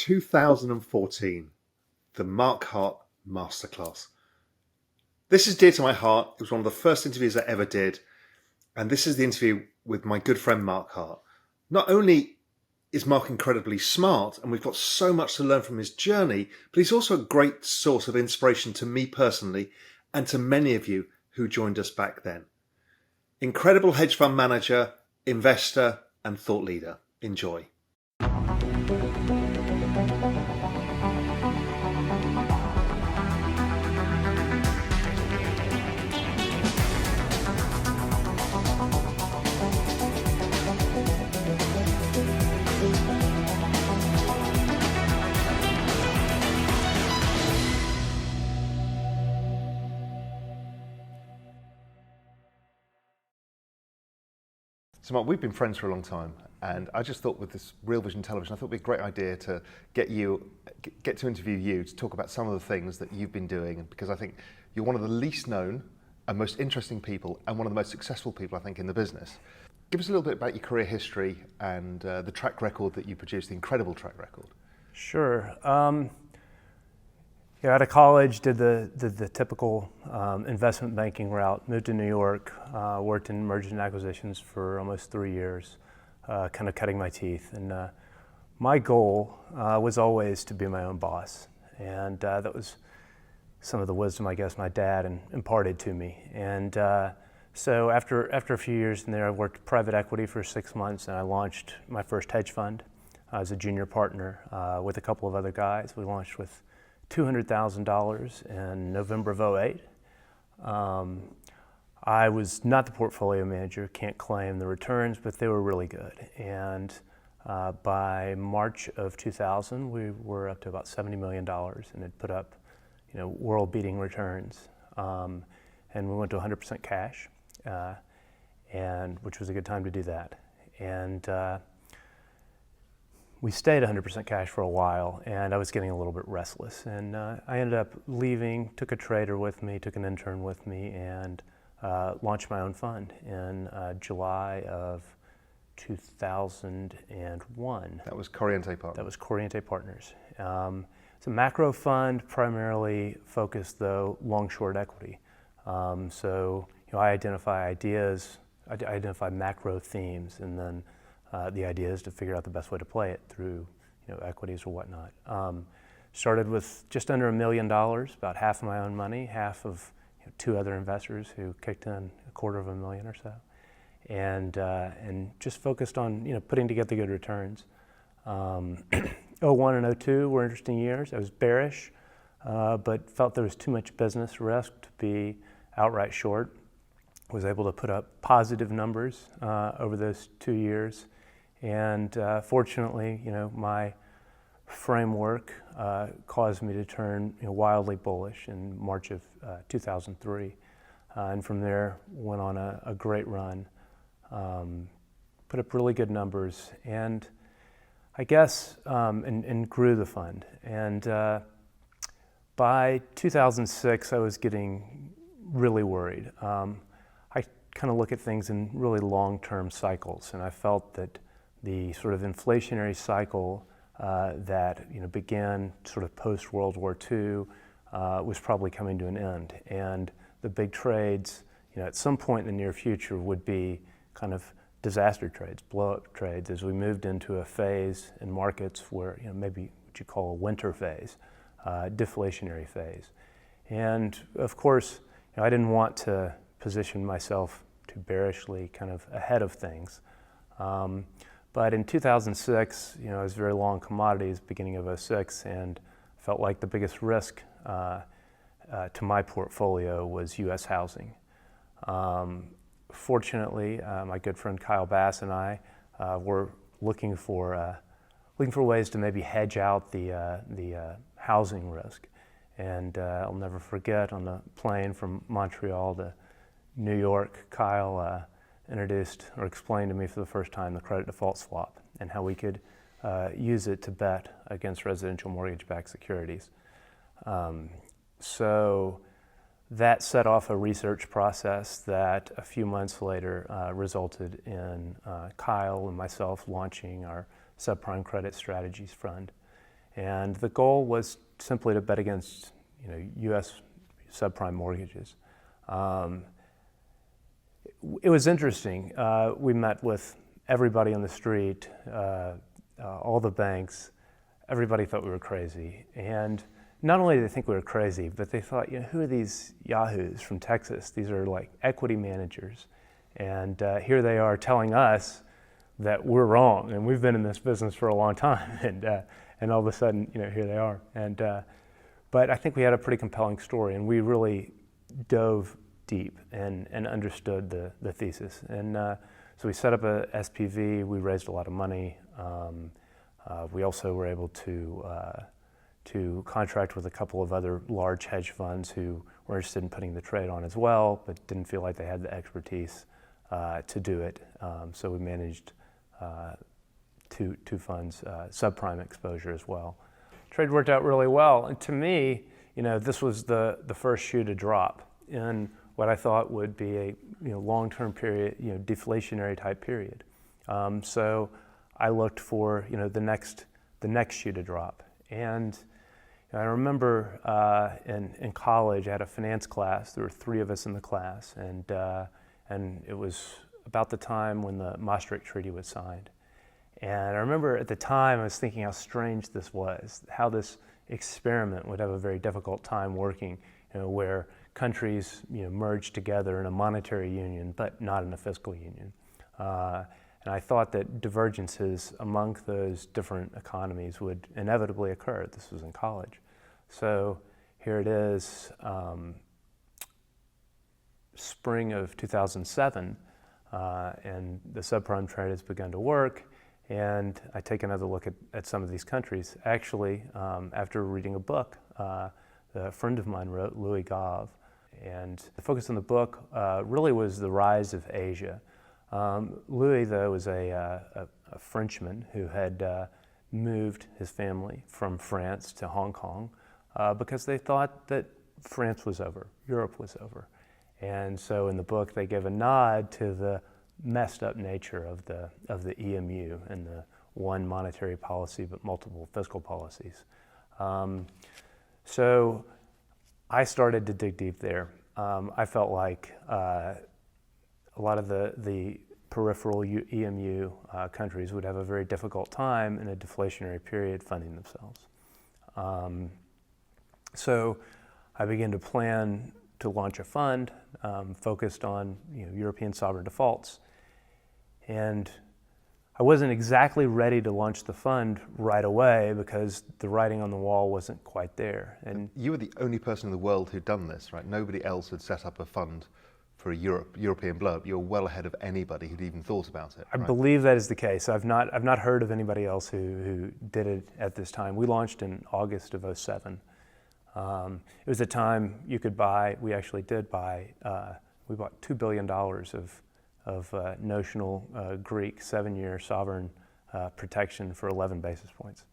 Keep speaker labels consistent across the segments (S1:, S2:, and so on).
S1: 2014, the Mark Hart Masterclass. This is dear to my heart. It was one of the first interviews I ever did. And this is the interview with my good friend Mark Hart. Not only is Mark incredibly smart, and we've got so much to learn from his journey, but he's also a great source of inspiration to me personally and to many of you who joined us back then. Incredible hedge fund manager, investor, and thought leader. Enjoy. So Mark, we've been friends for a long time, and I just thought with this Real Vision television, I thought it'd be a great idea to get to interview you to talk about some of the things that you've been doing, because I think you're one of the least known and most interesting people, and one of the most successful people I think in the business. Give us a little bit about your career history and the track record that you produced, the incredible track record.
S2: Sure. Out of college, did the typical investment banking route, moved to New York, worked in mergers and acquisitions for almost 3 years, kind of cutting my teeth. And my goal was always to be my own boss. And that was some of the wisdom, I guess, my dad imparted to me. And so after a few years in there, I worked private equity for 6 months, and I launched my first hedge fund as a junior partner with a couple of other guys. We launched with $200,000 in November of 2008. I was not the portfolio manager, can't claim the returns, but they were really good. And by March of 2000, we were up to about $70 million and had put up, world-beating returns. And we went to 100% cash, and which was a good time to do that. And we stayed 100% cash for a while, and I was getting a little bit restless. And I ended up leaving, took a trader with me, took an intern with me, and launched my own fund in July of 2001.
S1: That was Corente Partners.
S2: That was Corente Partners. It's a macro fund, primarily focused, though, long-short equity. So I identify ideas, I identify macro themes, and then the idea is to figure out the best way to play it through, equities or whatnot. Started with just under $1 million, about half of my own money, half of two other investors who kicked in $250,000 or so, and just focused on putting together good returns. 01 and 02 were interesting years. I was bearish, but felt there was too much business risk to be outright short. Was able to put up positive numbers over those 2 years. And fortunately, my framework caused me to turn wildly bullish in March of 2003. And from there, went on a great run, put up really good numbers, and I guess, and grew the fund. And by 2006, I was getting really worried. I kind of look at things in really long-term cycles, and I felt that the sort of inflationary cycle that began sort of post-World War II was probably coming to an end, and the big trades, at some point in the near future would be kind of disaster trades, blow-up trades, as we moved into a phase in markets where maybe what you call a winter phase, deflationary phase. And of course, I didn't want to position myself too bearishly kind of ahead of things. But in 2006, I was very long commodities, beginning of 06, and felt like the biggest risk to my portfolio was U.S. housing. Fortunately, my good friend Kyle Bass and I were looking for ways to maybe hedge out the housing risk. And I'll never forget, on the plane from Montreal to New York, Kyle introduced or explained to me for the first time the credit default swap and how we could use it to bet against residential mortgage-backed securities. So that set off a research process that a few months later resulted in Kyle and myself launching our Subprime Credit Strategies Fund. And the goal was simply to bet against, U.S. subprime mortgages. It was interesting. We met with everybody on the street, all the banks. Everybody thought we were crazy. And not only did they think we were crazy, but they thought, who are these yahoos from Texas? These are like equity managers. And here they are telling us that we're wrong, and we've been in this business for a long time, and all of a sudden, here they are. But I think we had a pretty compelling story, and we really dove deep and understood the thesis. And so we set up a SPV. We raised a lot of money. We also were able to contract with a couple of other large hedge funds who were interested in putting the trade on as well, but didn't feel like they had the expertise to do it. So we managed two funds, subprime exposure as well. Trade worked out really well, and to me, this was the first shoe to drop in what I thought would be a long-term period, deflationary type period. So I looked for the next shoe to drop, and I remember in college I had a finance class. There were 3 of us in the class, and it was about the time when the Maastricht Treaty was signed. And I remember at the time I was thinking how strange this was, how this experiment would have a very difficult time working, where countries merged together in a monetary union, but not in a fiscal union. And I thought that divergences among those different economies would inevitably occur. This was in college. So here it is, spring of 2007, and the subprime trade has begun to work. And I take another look at some of these countries. Actually, after reading a book a friend of mine wrote, Louis Gave, and the focus on the book really was the rise of Asia. Louis, though, was a Frenchman who had moved his family from France to Hong Kong because they thought that France was over, Europe was over. And so in the book they give a nod to the messed up nature of the EMU and the one monetary policy but multiple fiscal policies. So I started to dig deep there. I felt like a lot of the peripheral EMU countries would have a very difficult time in a deflationary period funding themselves. So I began to plan to launch a fund focused on European sovereign defaults. And I wasn't exactly ready to launch the fund right away because the writing on the wall wasn't quite there. And
S1: you were the only person in the world who'd done this, right? Nobody else had set up a fund for a European blow-up. You're well ahead of anybody who'd even thought about it.
S2: I believe that is the case. I've not heard of anybody else who did it at this time. We launched in August of 2007. It was a time you could buy. We actually did buy. We bought $2 billion of notional Greek 7-year sovereign protection for 11 basis points,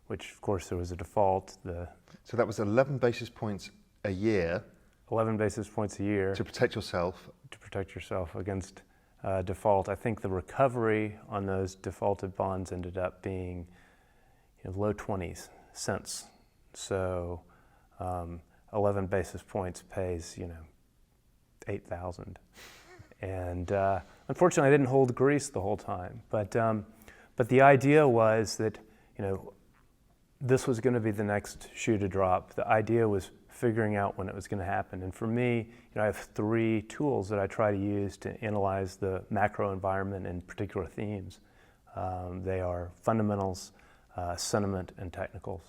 S2: which of course there was a default.
S1: So that was 11 basis points a year.
S2: 11 basis points a year.
S1: To protect yourself.
S2: To protect yourself against default. I think the recovery on those defaulted bonds ended up being low 20s cents. So 11 basis points pays 8,000. And unfortunately, I didn't hold Greece the whole time. But the idea was that this was going to be the next shoe to drop. The idea was figuring out when it was going to happen. And for me, I have 3 tools that I try to use to analyze the macro environment and particular themes. They are fundamentals, sentiment, and technicals.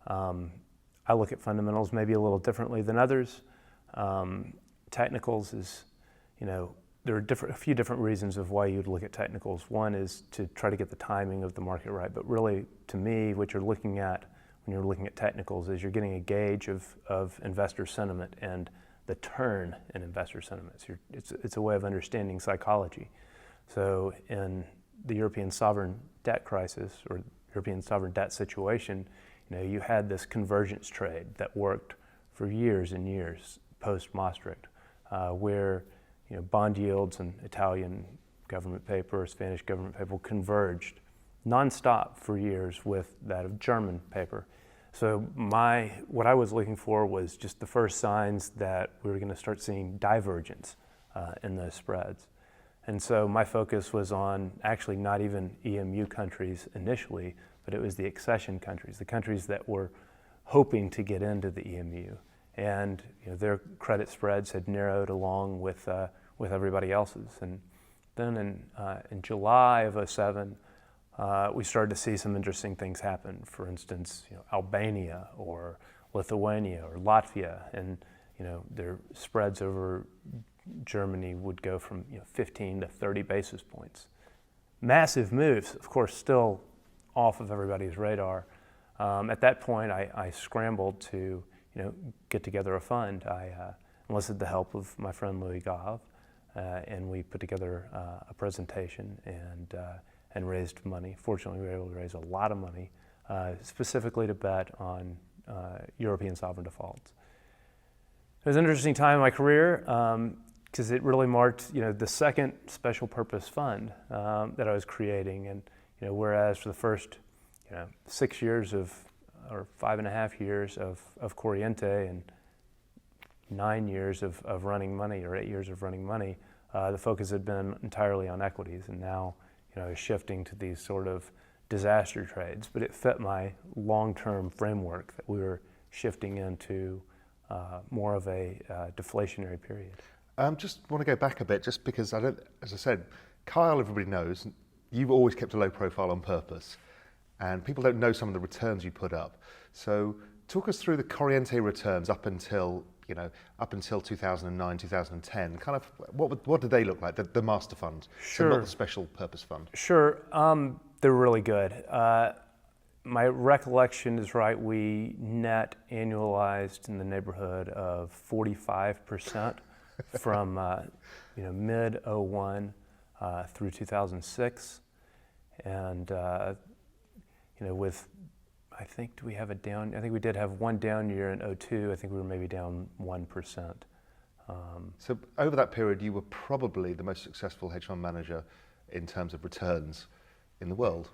S2: I look at fundamentals maybe a little differently than others. Technicals is, there are a few different reasons of why you'd look at technicals. One is to try to get the timing of the market right, but really, to me, what you're looking at when you're looking at technicals is you're getting a gauge of investor sentiment and the turn in investor sentiments. It's a way of understanding psychology. So in the European sovereign debt crisis or European sovereign debt situation, you had this convergence trade that worked for years and years post-Maastricht, where bond yields and Italian government paper, Spanish government paper converged nonstop for years with that of German paper. So what I was looking for was just the first signs that we were going to start seeing divergence in those spreads. And so my focus was on actually not even EMU countries initially, but it was the accession countries, the countries that were hoping to get into the EMU. And their credit spreads had narrowed along with everybody else's. And then in July of '07, we started to see some interesting things happen. For instance, Albania or Lithuania or Latvia, and their spreads over Germany would go from 15 to 30 basis points. Massive moves, of course, still off of everybody's radar. At that point, I scrambled to get together a fund. I enlisted the help of my friend Louis Gave, and we put together a presentation and raised money. Fortunately, we were able to raise a lot of money, specifically to bet on European sovereign defaults. It was an interesting time in my career because it really marked the second special purpose fund that I was creating, and whereas for the first 6 years or 5.5 years of Corente and 9 years of running money, or 8 years of running money, the focus had been entirely on equities, and now shifting to these sort of disaster trades. But it fit my long-term framework that we were shifting into more of a deflationary period.
S1: Just want to go back a bit, just because as I said, Kyle, everybody knows, you've always kept a low profile on purpose, and people don't know some of the returns you put up. So talk us through the Corente returns up until 2009, 2010. Kind of what did they look like? The master fund,
S2: Sure.
S1: So not the special purpose fund.
S2: Sure, they're really good. My recollection is right. We net annualized in the neighborhood of 45% from mid '01 through 2006, and with I think do we have a down? I think we did have one down year in '02. I think we were maybe down 1%.
S1: So over that period, you were probably the most successful hedge fund manager in terms of returns in the world.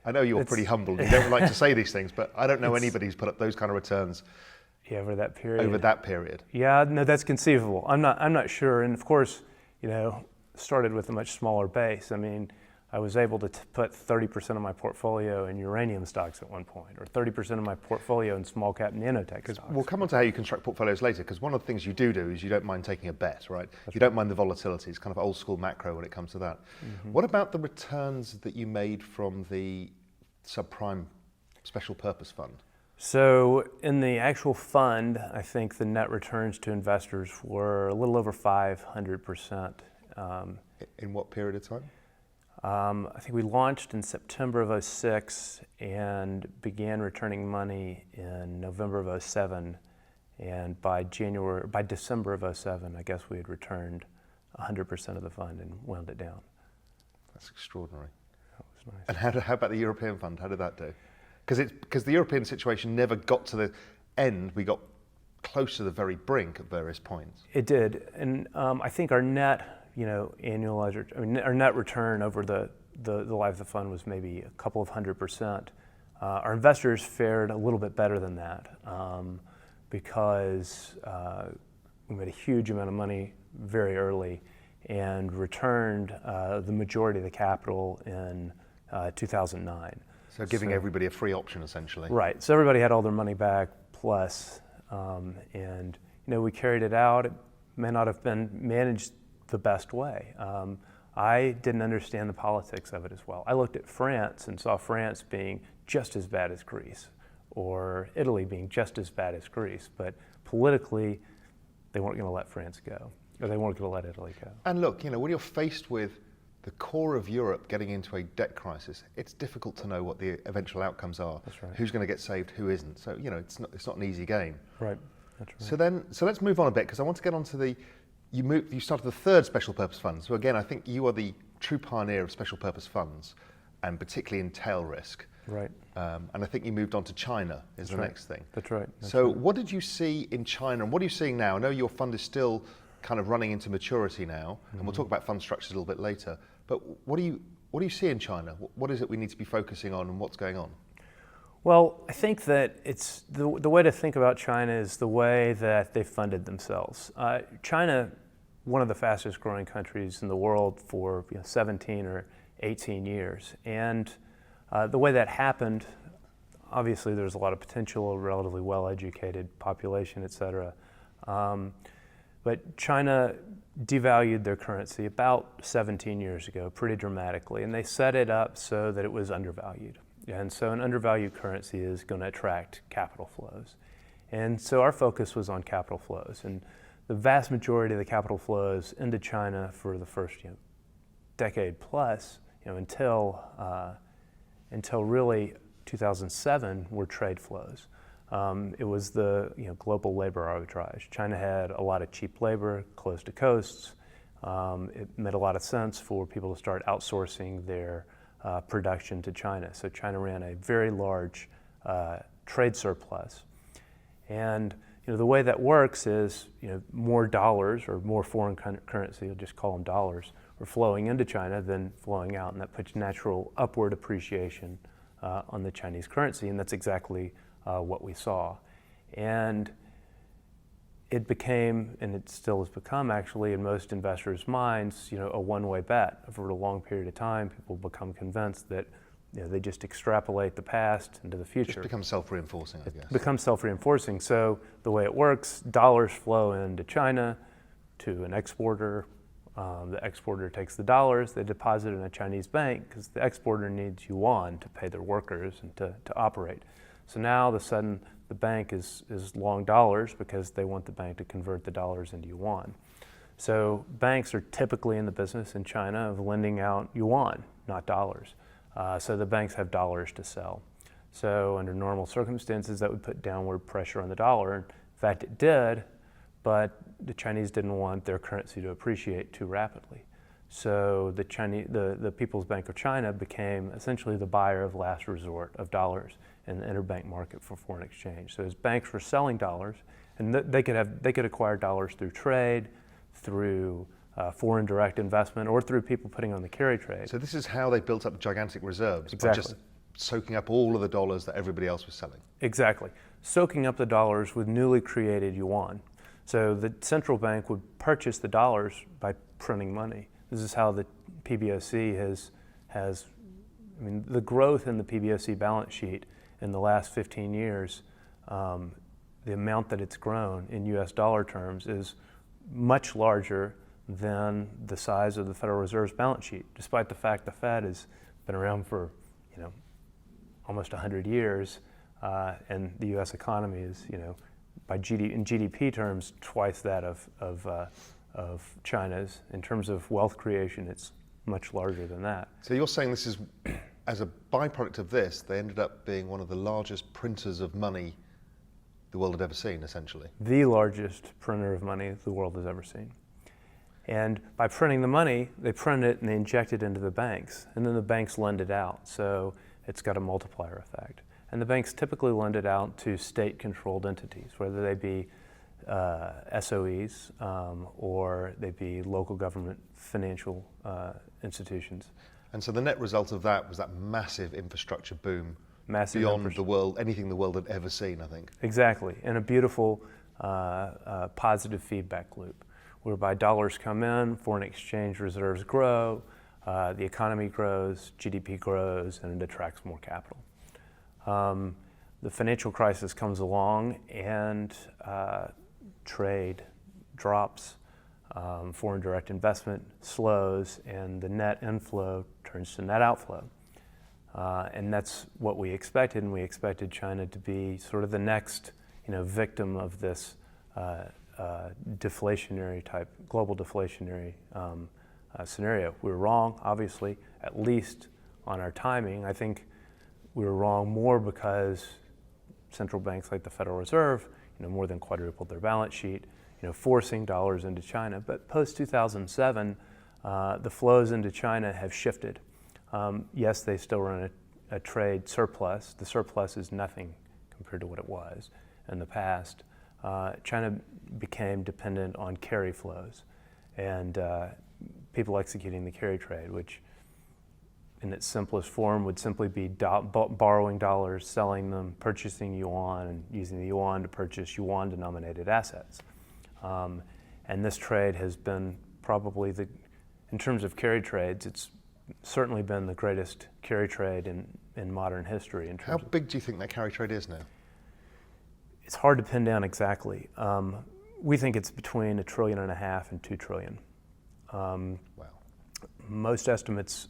S1: I know you're pretty humble. You don't like to say these things, but I don't know anybody who's put up those kind of returns.
S2: Yeah, over that period.
S1: Over that period.
S2: Yeah, no, that's conceivable. I'm not sure. And of course, started with a much smaller base. I mean, I was able to put 30% of my portfolio in uranium stocks at one point, or 30% of my portfolio in small cap nanotech stocks.
S1: We'll come on to how you construct portfolios later, because one of the things you do is you don't mind taking a bet, right? You don't mind the volatility. It's kind of old school macro when it comes to that. Mm-hmm. What about the returns that you made from the subprime special purpose fund?
S2: So in the actual fund, I think the net returns to investors were a little over 500%.
S1: In what period of time?
S2: I think we launched in September of '06 and began returning money in November of '07. And by December of '07, I guess we had returned 100% of the fund and wound it down.
S1: That's extraordinary.
S2: That was nice.
S1: And how about the European fund? How did that do? Because the European situation never got to the end. We got close to the very brink at various points.
S2: It did, and I think our net, annualized, our net return over the life of the fund was maybe a couple of 100%. Our investors fared a little bit better than that because we made a huge amount of money very early and returned the majority of the capital in 2009.
S1: So giving everybody a free option, essentially.
S2: Right. So everybody had all their money back plus, and we carried it out. It may not have been managed the best way. I didn't understand the politics of it as well. I looked at France and saw France being just as bad as Greece, or Italy being just as bad as Greece, but politically, they weren't going to let France go, or they weren't going to let Italy go.
S1: And look, when you're faced with the core of Europe getting into a debt crisis, it's difficult to know what the eventual outcomes are.
S2: That's right. Who's
S1: going to get saved, who isn't. So it's not an easy game.
S2: Right. That's right.
S1: So let's move on a bit, because I want to get on to you started the third special purpose fund. So again, I think you are the true pioneer of special purpose funds, and particularly in tail risk.
S2: Right.
S1: And I think you moved on to China is the next thing.
S2: That's right.
S1: So what did you see in China, and what are you seeing now? I know your fund is still kind of running into maturity now, and we'll talk about fund structures a little bit later. But what do you see in China? What is it we need to be focusing on, and what's going on?
S2: Well, I think that it's the way to think about China is the way that they funded themselves. China, one of the fastest growing countries in the world for 17 or 18 years. And the way that happened, obviously there's a lot of potential, a relatively well-educated population, et cetera. But China devalued their currency about 17 years ago pretty dramatically, and they set it up so that it was undervalued. And so an undervalued currency is going to attract capital flows. And so our focus was on capital flows. And the vast majority of the capital flows into China for the first decade plus, until really 2007, were trade flows. It was the global labor arbitrage. China had a lot of cheap labor close to coasts. It made a lot of sense for people to start outsourcing their production to China. So China ran a very large trade surplus. And the way that works is more dollars or more foreign currency, you'll just call them dollars, are flowing into China than flowing out, and that puts natural upward appreciation on the Chinese currency, and that's exactly what we saw. And it became, and it still has become actually in most investors' minds, a one-way bet. Over a long period of time, people become convinced that they just extrapolate the past into the future.
S1: Just becomes self-reinforcing, I guess.
S2: It becomes self-reinforcing. So the way it works, dollars flow into China to an exporter. The exporter takes the dollars, they deposit in a Chinese bank because the exporter needs yuan to pay their workers and to operate. So now, all of a sudden, the bank is long dollars because they want the bank to convert the dollars into yuan. So banks are typically in the business in China of lending out yuan, not dollars. So the banks have dollars to sell. So under normal circumstances, that would put downward pressure on the dollar. In fact, it did, but the Chinese didn't want their currency to appreciate too rapidly. So the People's Bank of China became essentially the buyer of last resort of dollars in the interbank market for foreign exchange. So as banks were selling dollars, and they could acquire dollars through trade, through foreign direct investment, or through people putting on the carry trade.
S1: So this is how they built up gigantic reserves,
S2: Exactly.
S1: by just soaking up all of the dollars that everybody else was selling.
S2: Exactly. Soaking up the dollars with newly created yuan. So the central bank would purchase the dollars by printing money. This is how the PBOC has the growth in the PBOC balance sheet in the last 15 years, the amount that it's grown in US dollar terms is much larger than the size of the Federal Reserve's balance sheet, despite the fact the Fed has been around for almost 100 years, and the US economy is in GDP terms twice that of China's. In terms of wealth creation, it's much larger than that.
S1: So you're saying this is, as a byproduct of this, they ended up being one of the largest printers of money the world had ever seen, essentially.
S2: The largest printer of money the world has ever seen. And by printing the money, they print it and they inject it into the banks, and then the banks lend it out. So it's got a multiplier effect. And the banks typically lend it out to state-controlled entities, whether they be SOEs or they be local government financial institutions.
S1: And so the net result of that was that massive infrastructure boom,
S2: Beyond
S1: the world, anything the world had ever seen, I think.
S2: Exactly, and a beautiful positive feedback loop, whereby dollars come in, foreign exchange reserves grow, the economy grows, GDP grows, and it attracts more capital. The financial crisis comes along and trade drops, foreign direct investment slows, and the net inflow turns to net outflow. And that's what we expected, and we expected China to be sort of the next victim of this deflationary type, global deflationary scenario. We were wrong, obviously, at least on our timing. I think we were wrong more because central banks like the Federal Reserve more than quadrupled their balance sheet, forcing dollars into China. But post-2007, the flows into China have shifted. Yes, they still run a trade surplus. The surplus is nothing compared to what it was in the past. China became dependent on carry flows and people executing the carry trade, which in its simplest form would simply be borrowing dollars, selling them, purchasing yuan, and using the yuan to purchase yuan-denominated assets. And this trade has been probably in terms of carry trades, it's certainly been the greatest carry trade in modern history.
S1: How big do you think that carry trade is now?
S2: It's hard to pin down exactly. We think it's between $1.5 trillion and $2 trillion.
S1: Wow.
S2: Most estimates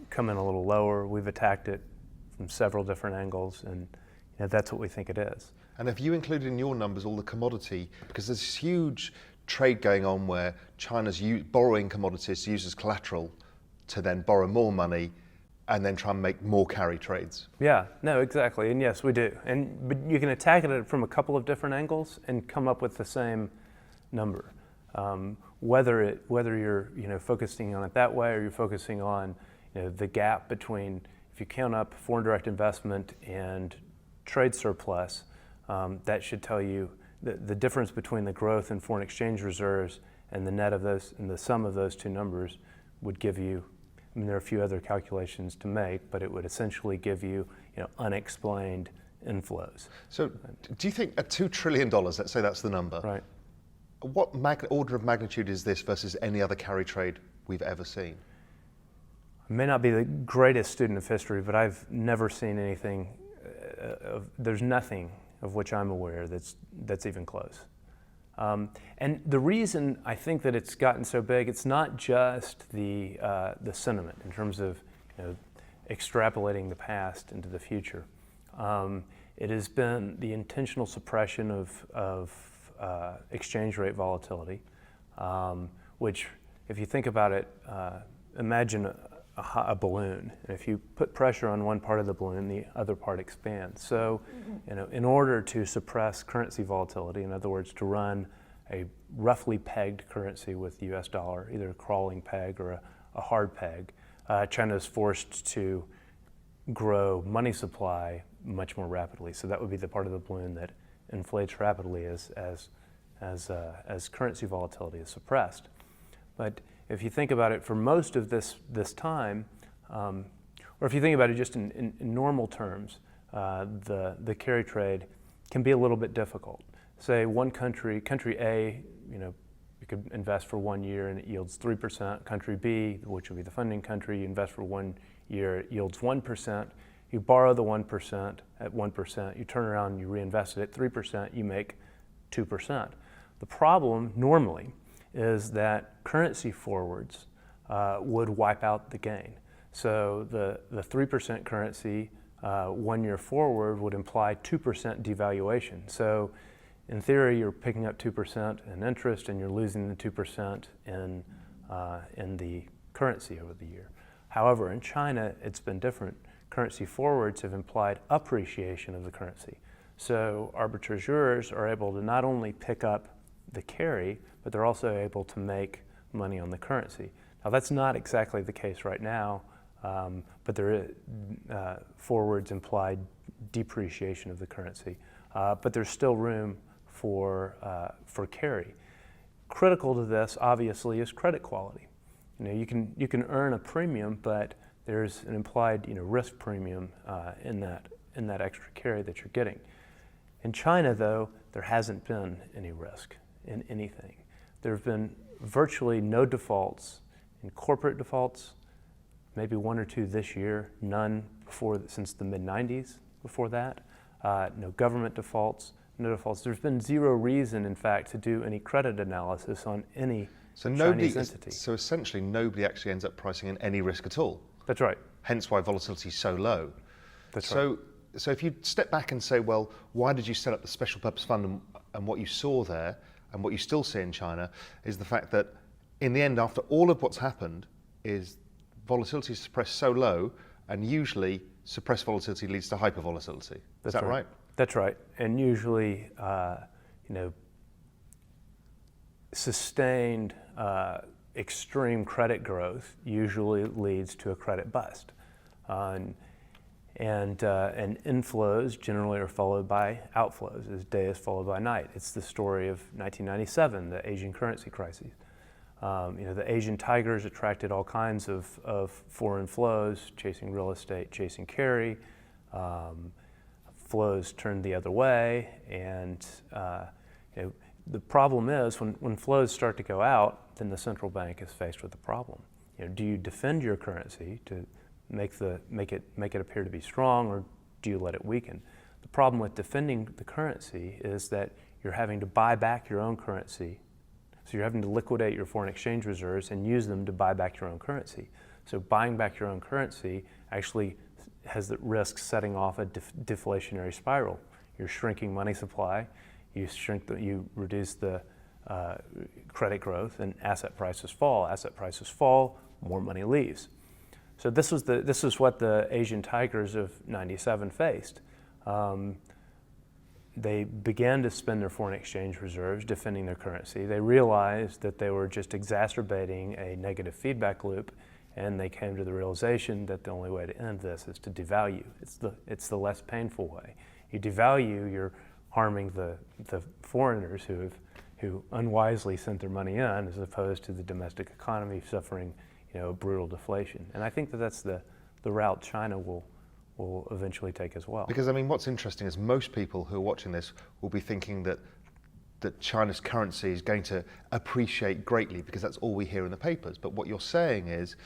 S2: come in a little lower. We've attacked it from several different angles, and that's what we think it is.
S1: And have you included in your numbers all the commodity? Because there's this huge trade going on where China's borrowing commodities to use as collateral to then borrow more money and then try and make more carry trades.
S2: Yeah, no, exactly, and yes, we do. But you can attack it from a couple of different angles and come up with the same number. Whether you're focusing on it that way, or you're focusing on the gap between, if you count up foreign direct investment and trade surplus, that should tell you the difference between the growth in foreign exchange reserves and the net of those, and the sum of those two numbers would give you. I mean, there are a few other calculations to make, but it would essentially give you, unexplained inflows.
S1: So, do you think at $2 trillion, let's say that's the number,
S2: right?
S1: What order of magnitude is this versus any other carry trade we've ever seen?
S2: I may not be the greatest student of history, but I've never seen anything. There's nothing of which I'm aware that's even close. And the reason I think that it's gotten so big, it's not just the sentiment in terms of extrapolating the past into the future. It has been the intentional suppression of exchange rate volatility, which, if you think about it, imagine a balloon. And if you put pressure on one part of the balloon, the other part expands. So, in order to suppress currency volatility, in other words, to run a roughly pegged currency with the US dollar, either a crawling peg or a hard peg, China is forced to grow money supply much more rapidly. So that would be the part of the balloon that inflates rapidly as currency volatility is suppressed. But if you think about it, for most of this time, or if you think about it just in normal terms, the carry trade can be a little bit difficult. Say one country A, you could invest for 1 year and it yields 3%. Country B, which would be the funding country, you invest for 1 year, it yields 1%. You borrow the 1% at 1%, you turn around and you reinvest it at 3%, you make 2%. The problem normally is that currency forwards would wipe out the gain. So the 3% currency 1 year forward would imply 2% devaluation. So in theory, you're picking up 2% in interest and you're losing the 2% in the currency over the year. However, in China, it's been different. Currency forwards have implied appreciation of the currency. So arbitrageurs are able to not only pick up the carry, but they're also able to make money on the currency. Now, that's not exactly the case right now, but there is, forwards implied depreciation of the currency. But there's still room for carry. Critical to this, obviously, is credit quality. You can earn a premium, but there's an implied risk premium in that extra carry that you're getting. In China, though, there hasn't been any risk in anything. There have been virtually no defaults in corporate defaults, maybe 1 or 2 this year, none since the mid-90s before that. No government defaults, no defaults. There's been zero reason, in fact, to do any credit analysis on any Chinese entity.
S1: So essentially, nobody actually ends up pricing in any risk at all.
S2: That's right.
S1: Hence why volatility is so low.
S2: That's right.
S1: So if you step back and say, well, why did you set up the special purpose fund, and what you saw there, and what you still see in China, is the fact that in the end, after all of what's happened, is volatility is suppressed so low, and usually suppressed volatility leads to hypervolatility. Is that right?
S2: That's right. And usually, sustained extreme credit growth usually leads to a credit bust. And And inflows generally are followed by outflows, as day is followed by night. It's the story of 1997, the Asian currency crisis. The Asian tigers attracted all kinds of foreign flows, chasing real estate, chasing carry. Flows turned the other way, and the problem is when flows start to go out, then the central bank is faced with the problem. Do you defend your currency to make it appear to be strong, or do you let it weaken? The problem with defending the currency is that you're having to buy back your own currency. So you're having to liquidate your foreign exchange reserves and use them to buy back your own currency. So buying back your own currency actually has the risk setting off a deflationary spiral. You're shrinking money supply, you reduce the credit growth, and asset prices fall. Asset prices fall, more money leaves. So this is what the Asian tigers of '97 faced. They began to spend their foreign exchange reserves defending their currency. They realized that they were just exacerbating a negative feedback loop, and they came to the realization that the only way to end this is to devalue. It's the less painful way. You devalue, you're harming the foreigners who unwisely sent their money in, as opposed to the domestic economy suffering brutal deflation. And I think that's the route China will eventually take as well.
S1: Because what's interesting is most people who are watching this will be thinking that China's currency is going to appreciate greatly because that's all we hear in the papers. But what you're saying is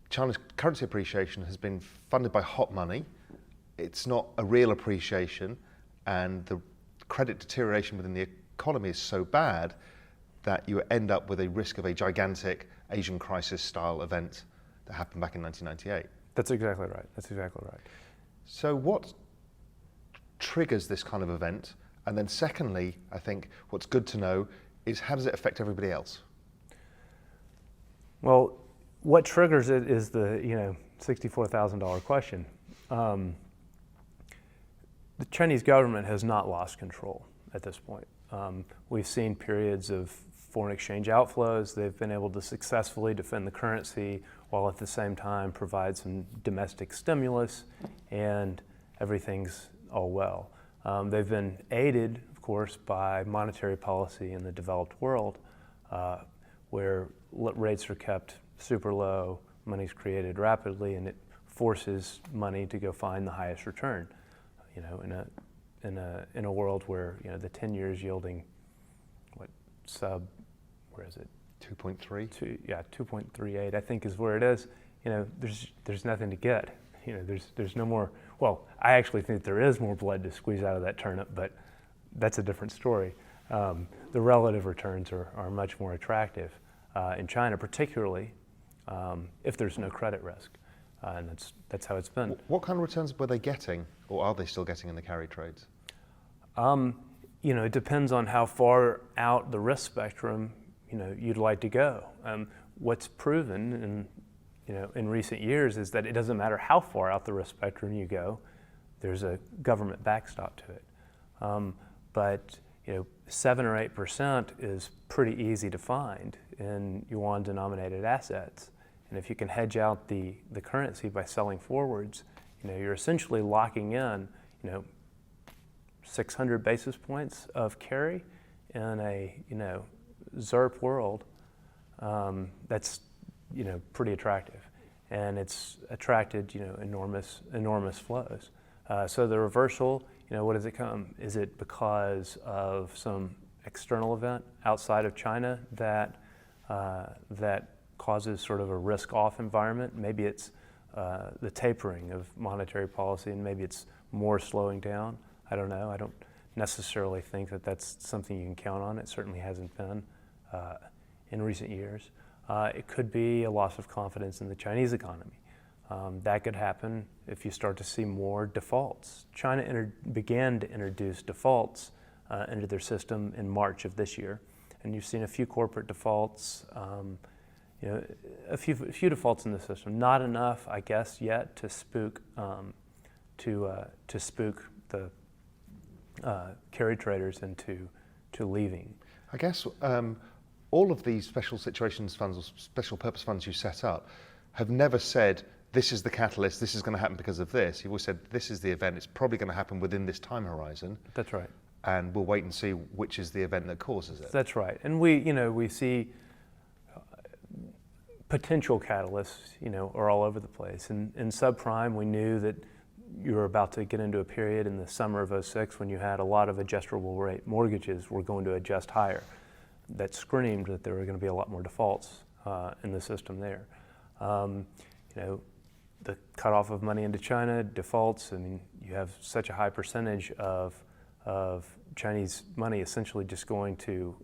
S1: China's currency appreciation has been funded by hot money. It's not a real appreciation, and the credit deterioration within the economy is so bad that you end up with a risk of a gigantic Asian crisis style event that happened back in 1998.
S2: That's exactly right.
S1: So what triggers this kind of event? And then secondly, I think what's good to know is how does it affect everybody else?
S2: Well, what triggers it is the $64,000 question. The Chinese government has not lost control at this point. We've seen periods of foreign exchange outflows. They've been able to successfully defend the currency while at the same time provide some domestic stimulus, and everything's all well. They've been aided, of course, by monetary policy in the developed world, where rates are kept super low, money's created rapidly, and it forces money to go find the highest return. In a world where the 10 years yielding where is it?
S1: 2.3.
S2: 2.38 I think is where it is. There's nothing to get. There's no more. Well, I actually think there is more blood to squeeze out of that turnip, but that's a different story. The relative returns are much more attractive in China, particularly if there's no credit risk, and that's how it's been.
S1: What kind of returns were they getting, or are they still getting in the carry trades?
S2: It depends on how far out the risk spectrum you'd like to go. What's proven in recent years is that it doesn't matter how far out the risk spectrum you go, there's a government backstop to it. But 7 or 8% is pretty easy to find in yuan-denominated assets, and if you can hedge out the currency by selling forwards, you're essentially locking in 600 basis points of carry in a ZERP world. That's pretty attractive, and it's attracted enormous flows. So the reversal, what does it come? Is it because of some external event outside of China that causes sort of a risk-off environment? Maybe it's the tapering of monetary policy, and maybe it's more slowing down. I don't know. I don't necessarily think that that's something you can count on. It certainly hasn't been in recent years. It could be a loss of confidence in the Chinese economy. That could happen if you start to see more defaults. China began to introduce defaults into their system in March of this year, and you've seen a few corporate defaults, a few defaults in the system. Not enough, I guess, yet to spook the carry traders into leaving.
S1: I guess all of these special situations funds or special purpose funds you set up have never said this is the catalyst, this is going to happen because of this. You've always said, this is the event, it's probably going to happen within this time horizon.
S2: That's right.
S1: And we'll wait and see which is the event that causes it.
S2: That's right. And we see potential catalysts, are all over the place. In subprime, we knew that you were about to get into a period in the summer of '06 when you had a lot of adjustable rate mortgages were going to adjust higher. That screamed that there were going to be a lot more defaults in the system there. The cutoff of money into China, defaults, I mean, you have such a high percentage of Chinese money essentially just going to,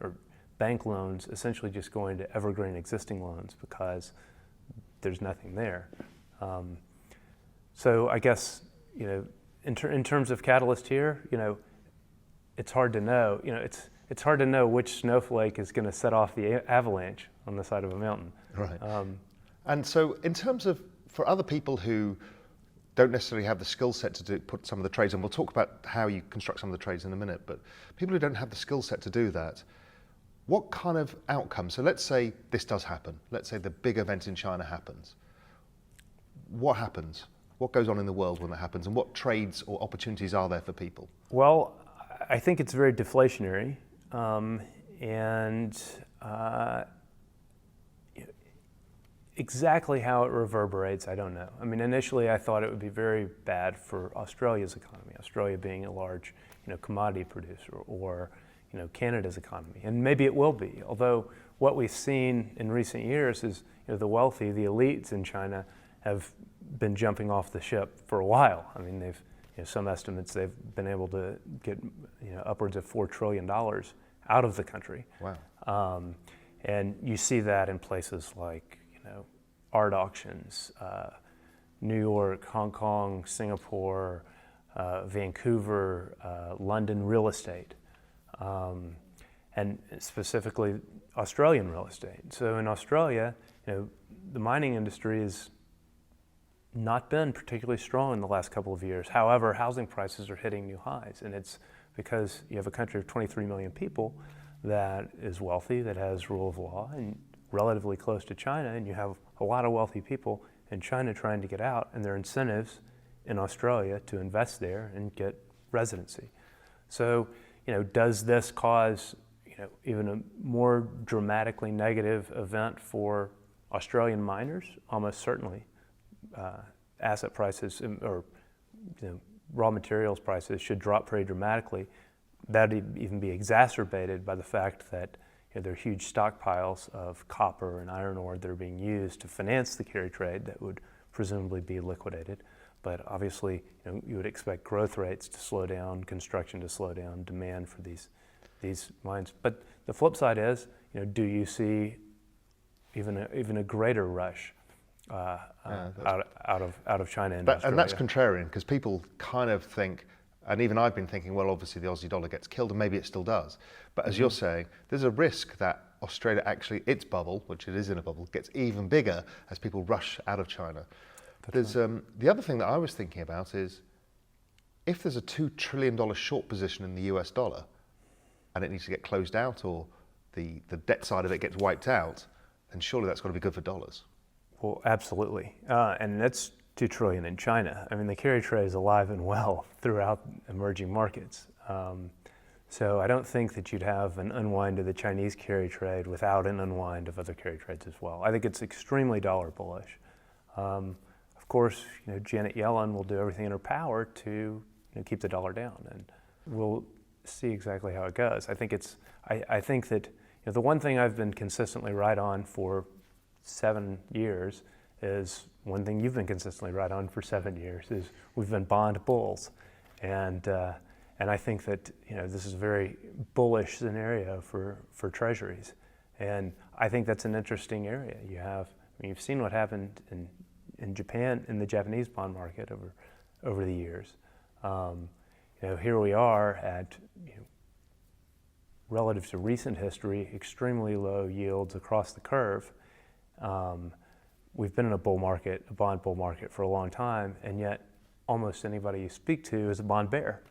S2: or bank loans essentially just going to evergreen existing loans because there's nothing there. So I guess, in terms of catalyst here, it's hard to know. It's hard to know which snowflake is going to set off the avalanche on the side of a mountain.
S1: Right. And so in terms of, for other people who don't necessarily have the skill set to put some of the trades, and we'll talk about how you construct some of the trades in a minute, but people who don't have the skill set to do that, what kind of outcome? So let's say this does happen. Let's say the big event in China happens. What happens? What goes on in the world when that happens? And what trades or opportunities are there for people?
S2: Well, I think it's very deflationary. Exactly how it reverberates, I don't know. I mean, initially I thought it would be very bad for Australia's economy, Australia being a large, commodity producer, or, Canada's economy. And maybe it will be, although what we've seen in recent years is, the wealthy, the elites in China have been jumping off the ship for a while. I mean, they've, some estimates they've been able to get, upwards of $4 trillion out of the country.
S1: Wow.
S2: And you see that in places like, art auctions, New York, Hong Kong, Singapore, Vancouver, London real estate, and specifically Australian real estate. So in Australia, the mining industry has not been particularly strong in the last couple of years. However, housing prices are hitting new highs, and it's because you have a country of 23 million people that is wealthy, that has rule of law, and relatively close to China, and you have a lot of wealthy people in China trying to get out, and there are incentives in Australia to invest there and get residency. So, does this cause, even a more dramatically negative event for Australian miners? Almost certainly. Asset prices or raw materials prices should drop pretty dramatically. That'd even be exacerbated by the fact that there are huge stockpiles of copper and iron ore that are being used to finance the carry trade that would presumably be liquidated. But obviously, you would expect growth rates to slow down, construction to slow down, demand for these mines. But the flip side is, do you see even a greater rush out of China and Australia?
S1: And that's contrarian, because people kind of think, and even I've been thinking, well, obviously the Aussie dollar gets killed, and maybe it still does. But as you're saying, there's a risk that Australia actually, its bubble, which it is in a bubble, gets even bigger as people rush out of China. There's the other thing that I was thinking about is, if there's a $2 trillion short position in the US dollar, and it needs to get closed out, or the debt side of it gets wiped out, then surely that's got to be good for dollars.
S2: Well, absolutely. And that's $2 trillion in China. I mean, the carry trade is alive and well throughout emerging markets. So I don't think that you'd have an unwind of the Chinese carry trade without an unwind of other carry trades as well. I think it's extremely dollar bullish. Of course, Janet Yellen will do everything in her power to keep the dollar down, and we'll see exactly how it goes. I think that the one thing I've been consistently right on for 7 years is one thing you've been consistently right on for 7 years is we've been bond bulls, and I think that this is a very bullish scenario for treasuries, and I think that's an interesting area. You've seen what happened in Japan, in the Japanese bond market over the years. Here we are at relative to recent history, extremely low yields across the curve. We've been in a bond bull market for a long time, and yet almost anybody you speak to is a bond bear.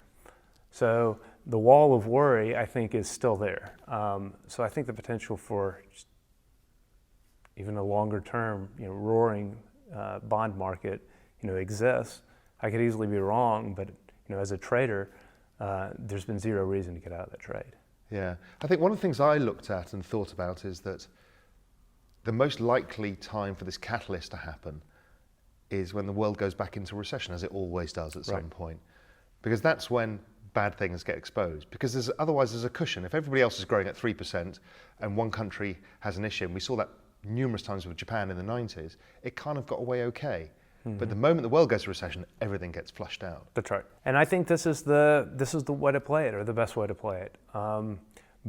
S2: So the wall of worry, I think, is still there. So I think the potential for even a longer term, roaring bond market, exists. I could easily be wrong, but as a trader, there's been zero reason to get out of that trade.
S1: Yeah, I think one of the things I looked at and thought about is that the most likely time for this catalyst to happen is when the world goes back into recession, as it always does at some point, because that's when bad things get exposed. Because otherwise there's a cushion. If everybody else is growing at 3% and one country has an issue, and we saw that numerous times with Japan in the 90s, it kind of got away okay. But the moment the world goes to recession, everything gets flushed out.
S2: That's right. And I think this is the way to play it, or the best way to play it,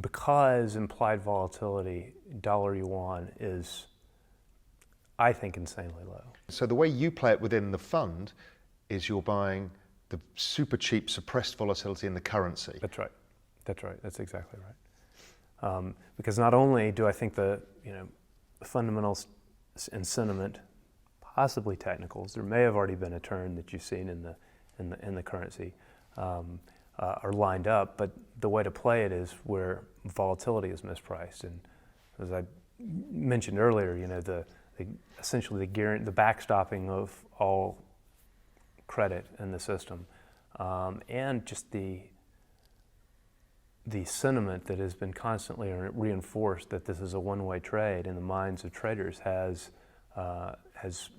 S2: because implied volatility, dollar yuan, is, I think, insanely low.
S1: So the way you play it within the fund is you're buying the super cheap suppressed volatility in the currency.
S2: That's right. That's right. That's exactly right. Because not only do I think the fundamentals and sentiment, possibly technicals, there may have already been a turn that you've seen in the currency, are lined up, but the way to play it is where volatility is mispriced. And as I mentioned earlier, essentially the backstopping of all credit in the system, and just the sentiment that has been constantly reinforced that this is a one-way trade in the minds of traders has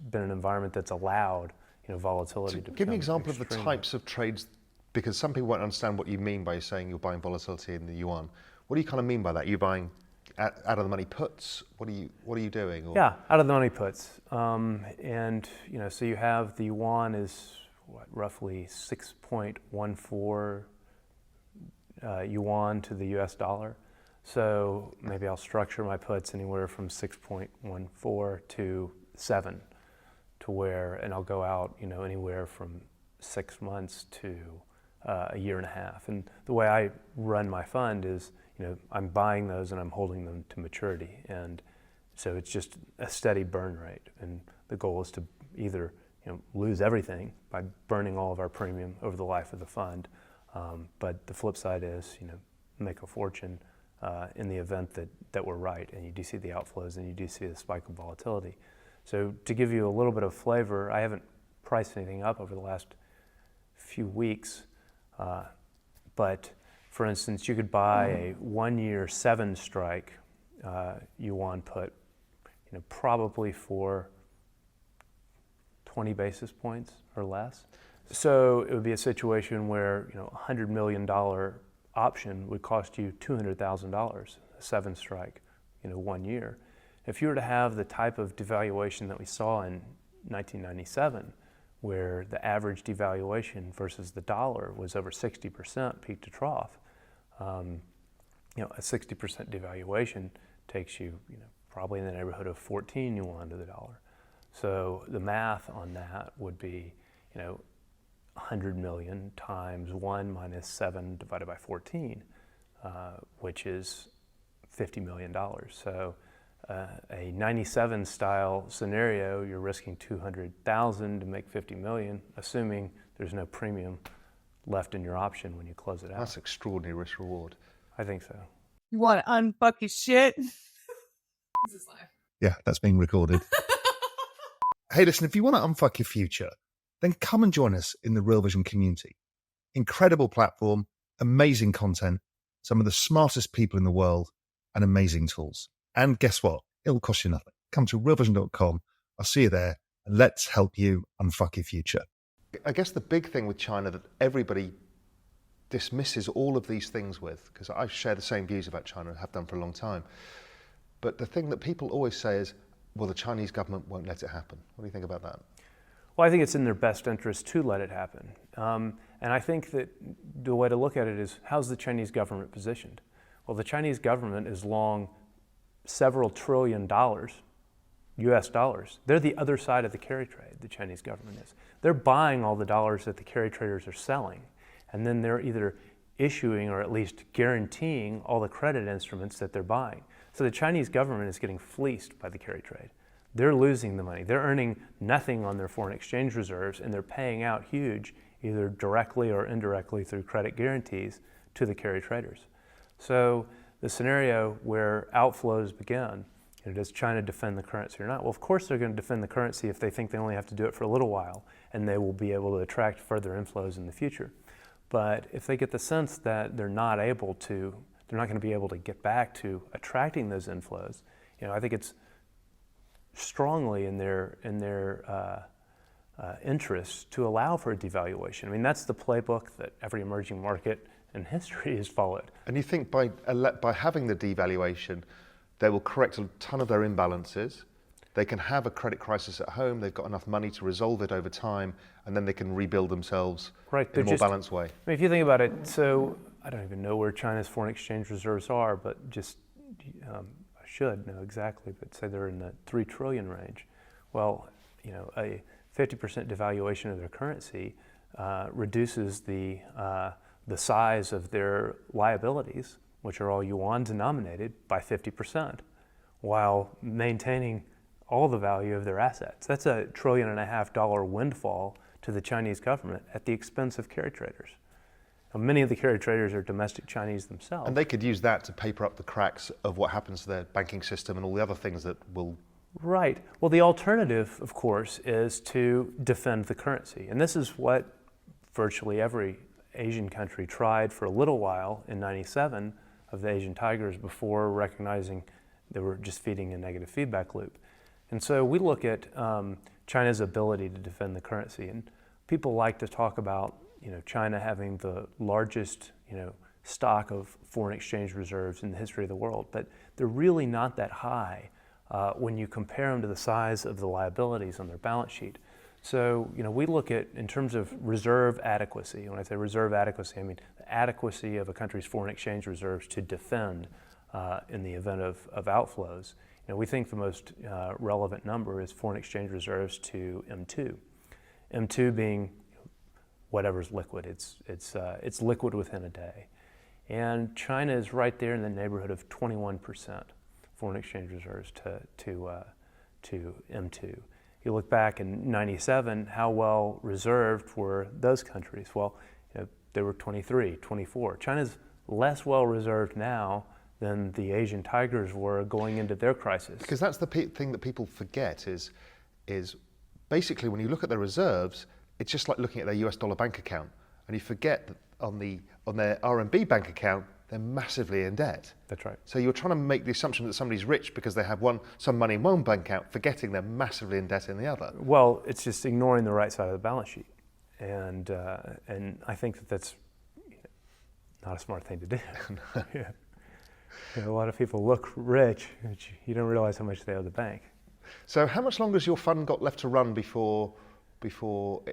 S2: been an environment that's allowed volatility to
S1: give me an example
S2: extreme.
S1: of the types of trades, because some people won't understand what you mean by saying you're buying volatility in the yuan. What do you kind of mean by that? Are you buying out of the money puts? What are you doing? Or?
S2: Yeah, out of the money puts, and so you have the yuan is roughly 6.14 yuan to the U.S. dollar. So maybe I'll structure my puts anywhere from 6.14 to 7, to where, and I'll go out, anywhere from 6 months to a year and a half. And the way I run my fund is, I'm buying those and I'm holding them to maturity. And so it's just a steady burn rate. And the goal is to either, lose everything by burning all of our premium over the life of the fund. But the flip side is, make a fortune in the event that we're right, and you do see the outflows and you do see the spike of volatility. So to give you a little bit of flavor, I haven't priced anything up over the last few weeks, but for instance, you could buy a 1-year 7-strike yuan put, probably for 20 basis points or less. So it would be a situation where a $100 million option would cost you $200,000, a 7-strike, 1 year. If you were to have the type of devaluation that we saw in 1997, where the average devaluation versus the dollar was over 60% peak to trough, a 60% devaluation takes you, probably in the neighborhood of 14 yuan to the dollar. So the math on that would be, 100 million times 1 minus 7 divided by 14, which is $50 million. So a 97 style scenario, you're risking 200,000 to make 50 million, assuming there's no premium left in your option when you close it out.
S1: That's extraordinary risk reward.
S2: I think so.
S3: You want to unfuck your shit? This is live.
S1: Yeah, that's being recorded. Hey, listen, if you want to unfuck your future, then come and join us in the Real Vision community. Incredible platform, amazing content, some of the smartest people in the world, and amazing tools. And guess what? It'll cost you nothing. Come to realvision.com. I'll see you there, and let's help you unfuck your future. I guess the big thing with China that everybody dismisses all of these things with, because I share the same views about China and have done for a long time, but the thing that people always say is, well, the Chinese government won't let it happen. What do you think about that?
S2: Well, I think it's in their best interest to let it happen. And I think that the way to look at it is, how's the Chinese government positioned? Well, the Chinese government is long several trillion dollars, US dollars. They're the other side of the carry trade, the Chinese government is. They're buying all the dollars that the carry traders are selling, and then they're either issuing or at least guaranteeing all the credit instruments that they're buying. So the Chinese government is getting fleeced by the carry trade. They're losing the money. They're earning nothing on their foreign exchange reserves, and they're paying out huge, either directly or indirectly through credit guarantees, to the carry traders. So the scenario where outflows begin does China defend the currency or not? Well, of course they're going to defend the currency if they think they only have to do it for a little while, and they will be able to attract further inflows in the future. But if they get the sense that they're not going to be able to get back to attracting those inflows, I think it's strongly in their interest to allow for a devaluation. I mean, that's the playbook that every emerging market in history has followed.
S1: And you think by having the devaluation, they will correct a ton of their imbalances. They can have a credit crisis at home. They've got enough money to resolve it over time, and then they can rebuild themselves in a more balanced way.
S2: I mean, if you think about it, so I don't even know where China's foreign exchange reserves are, but just I should know exactly, but say they're in the 3 trillion range. Well, a 50% devaluation of their currency reduces the size of their liabilities, which are all yuan denominated, by 50%, while maintaining all the value of their assets. That's $1.5 trillion windfall to the Chinese government at the expense of carry traders. Now, many of the carry traders are domestic Chinese themselves.
S1: And they could use that to paper up the cracks of what happens to their banking system and all the other things that will...
S2: Right. Well, the alternative, of course, is to defend the currency. And this is what virtually every Asian country tried for a little while in '97 of the Asian tigers before recognizing they were just feeding a negative feedback loop. And so we look at China's ability to defend the currency. And people like to talk about China having the largest stock of foreign exchange reserves in the history of the world, but they're really not that high when you compare them to the size of the liabilities on their balance sheet. So we look at, in terms of reserve adequacy. When I say reserve adequacy, I mean the adequacy of a country's foreign exchange reserves to defend in the event of outflows. We think the most relevant number is foreign exchange reserves to M2. M2 being whatever's liquid. It's liquid within a day. And China is right there in the neighborhood of 21% foreign exchange reserves to M2. You look back in '97, how well reserved were those countries? Well, they were 23, 24. China's less well reserved now than the Asian tigers were going into their crisis.
S1: Because that's the thing that people forget is basically when you look at their reserves, it's just like looking at their US dollar bank account, and you forget that on their RMB bank account, they're massively in debt.
S2: That's right.
S1: So you're trying to make the assumption that somebody's rich because they have some money in one bank account, forgetting they're massively in debt in the other.
S2: Well, it's just ignoring the right side of the balance sheet, and I think that's not a smart thing to do. Yeah. A lot of people look rich, but you don't realize how much they owe the bank.
S1: So how much longer has your fund got left to run before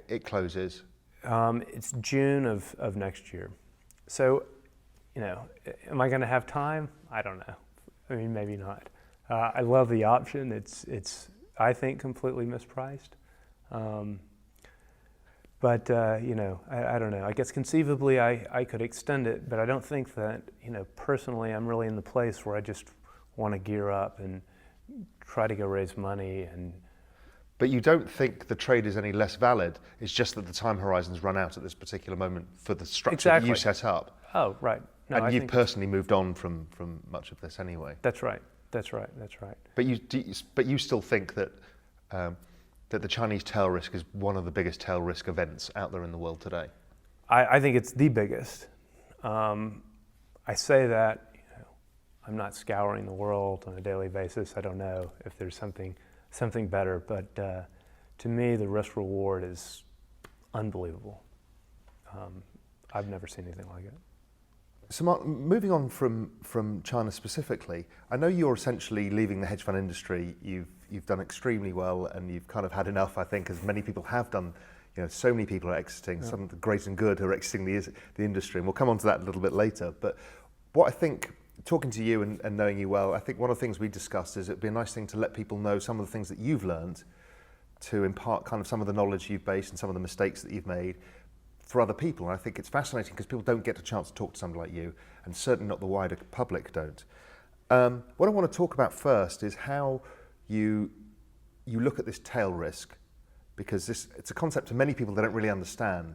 S1: it closes?
S2: It's June of next year. So, am I going to have time? I don't know. I mean, maybe not. I love the option. It's I think completely mispriced. But I don't know. I guess conceivably I could extend it, but I don't think that personally I'm really in the place where I just want to gear up and try to go raise money.
S1: But you don't think the trade is any less valid? It's just that the time horizon's run out at this particular moment for the structure that you set up.
S2: Oh, right. No,
S1: and you've personally moved on from much of this anyway.
S2: That's right.
S1: But you still think that that the Chinese tail risk is one of the biggest tail risk events out there in the world today?
S2: I think it's the biggest. I say that I'm not scouring the world on a daily basis. I don't know if there's something better, but to me the risk reward is unbelievable. I've never seen anything like it.
S1: So Mark, moving on from China specifically, I know you're essentially leaving the hedge fund industry. You've done extremely well, and you've kind of had enough, I think, as many people have done. So many people are exiting. Yeah. Some of the great and good are exiting the industry, and we'll come on to that a little bit later. But what I think, talking to you and knowing you well, I think one of the things we discussed is it'd be a nice thing to let people know some of the things that you've learned, to impart kind of some of the knowledge you've based and some of the mistakes that you've made for other people. And I think it's fascinating because people don't get a chance to talk to somebody like you, and certainly not the wider public don't. What I want to talk about first is how you look at this tail risk, because it's a concept to many people they don't really understand.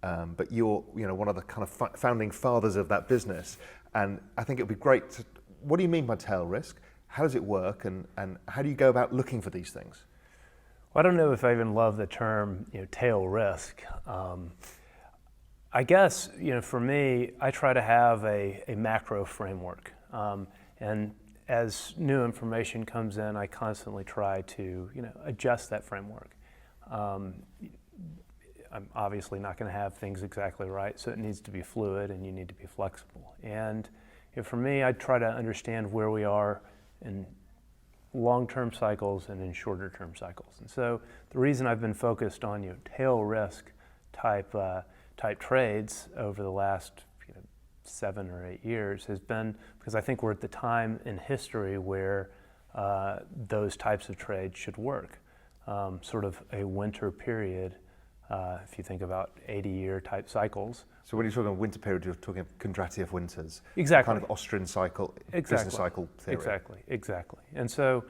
S1: But you're one of the kind of founding fathers of that business, and I think it would be great to, what do you mean by tail risk? How does it work, and how do you go about looking for these things?
S2: Well, I don't know if I even love the term, tail risk. I guess, for me, I try to have a macro framework. And as new information comes in, I constantly try to, adjust that framework. I'm obviously not going to have things exactly right, so it needs to be fluid and you need to be flexible. And for me, I try to understand where we are in long-term cycles and in shorter-term cycles. And so the reason I've been focused on tail risk type trades over the last 7 or 8 years has been because I think we're at the time in history where those types of trades should work. Sort of a winter period, if you think about 80-year type cycles.
S1: So when you're talking winter period, you're talking Kondratiev winters.
S2: Exactly.
S1: Kind of Austrian cycle,
S2: exactly.
S1: business cycle theory.
S2: Exactly. And so,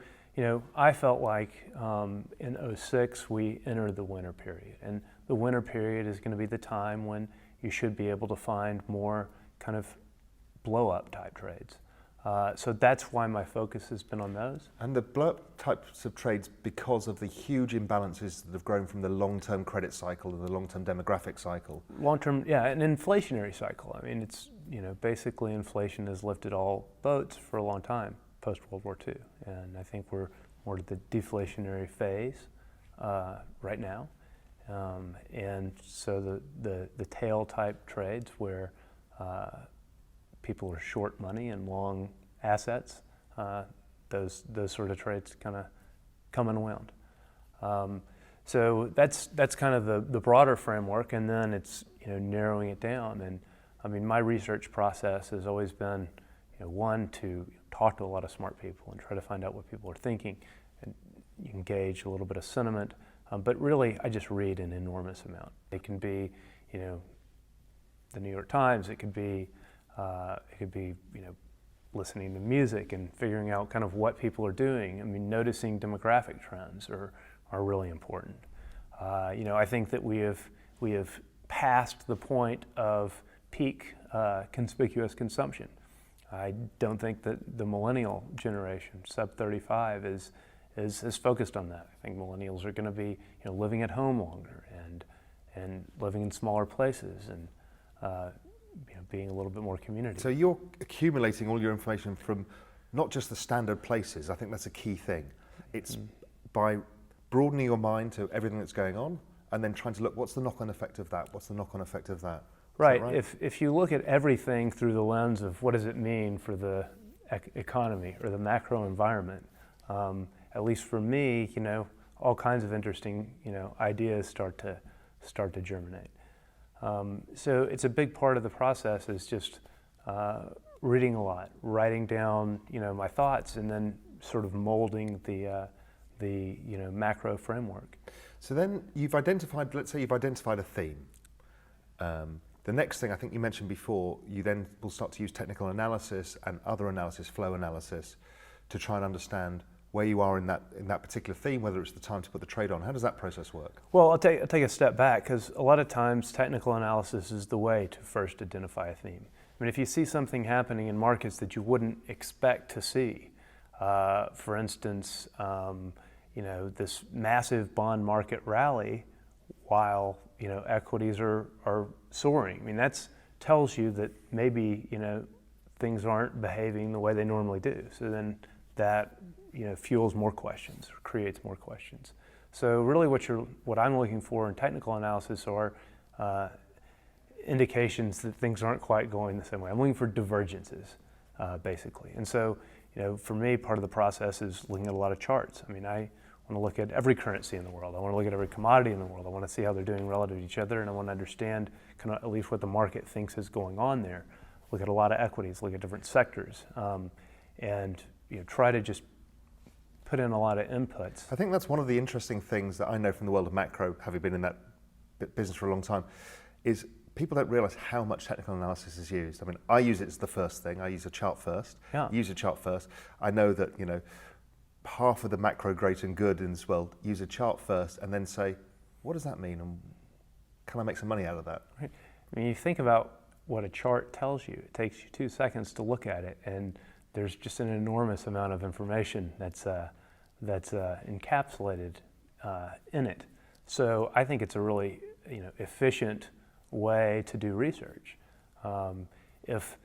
S2: I felt like in '06 we entered the winter period. And the winter period is going to be the time when you should be able to find more kind of blow-up type trades. So that's why my focus has been on those.
S1: And the blow-up types of trades, because of the huge imbalances that have grown from the long-term credit cycle and the long-term demographic cycle.
S2: Long-term, yeah, an inflationary cycle. I mean, it's, basically inflation has lifted all boats for a long time, post-World War II. And I think we're more to the deflationary phase right now. And so the tail type trades where people are short money and long assets, those sort of trades kind of come unwound. So that's kind of the broader framework, and then it's narrowing it down. And I mean, my research process has always been one, to talk to a lot of smart people and try to find out what people are thinking, and engage a little bit of sentiment. But really, I just read an enormous amount. It can be, the New York Times. It could be, listening to music and figuring out kind of what people are doing. I mean, noticing demographic trends are really important. I think that we have passed the point of peak conspicuous consumption. I don't think that the millennial generation, sub 35, is focused on that. I think millennials are going to be living at home longer and living in smaller places and being a little bit more community.
S1: So you're accumulating all your information from not just the standard places. I think that's a key thing. It's by broadening your mind to everything that's going on and then trying to look, what's the knock-on effect of that? What's the knock-on effect of that?
S2: Right.
S1: Right?
S2: If you look at everything through the lens of what does it mean for the economy or the macro environment, at least for me, all kinds of interesting, ideas start to germinate. So it's a big part of the process is just reading a lot, writing down, my thoughts, and then sort of molding the macro framework.
S1: So then let's say you've identified a theme. The next thing I think you mentioned before, you then will start to use technical analysis and other analysis, flow analysis, to try and understand where you are in that particular theme, whether it's the time to put the trade on. How does that process work?
S2: Well, I'll take a step back, because a lot of times technical analysis is the way to first identify a theme. I mean, if you see something happening in markets that you wouldn't expect to see, for instance, this massive bond market rally while equities are soaring. I mean, that tells you that maybe things aren't behaving the way they normally do. So then that fuels more questions or creates more questions. So really, what I'm looking for in technical analysis are indications that things aren't quite going the same way. I'm looking for divergences, basically. And so, for me, part of the process is looking at a lot of charts. I mean, I want to look at every currency in the world. I want to look at every commodity in the world. I want to see how they're doing relative to each other, and I want to understand kind of at least what the market thinks is going on there. Look at a lot of equities, look at different sectors, and try to just put in a lot of inputs.
S1: I think that's one of the interesting things that I know from the world of macro, having been in that business for a long time, is people don't realize how much technical analysis is used. I mean, I use it as the first thing. I use a chart first.
S2: Yeah.
S1: Use a chart first. I know that, half of the macro great and good in this world use a chart first and then say, what does that mean? And can I make some money out of that?
S2: Right. I mean, you think about what a chart tells you. It takes you 2 seconds to look at it and there's just an enormous amount of information that's encapsulated in it. So I think it's a really efficient way to do research. If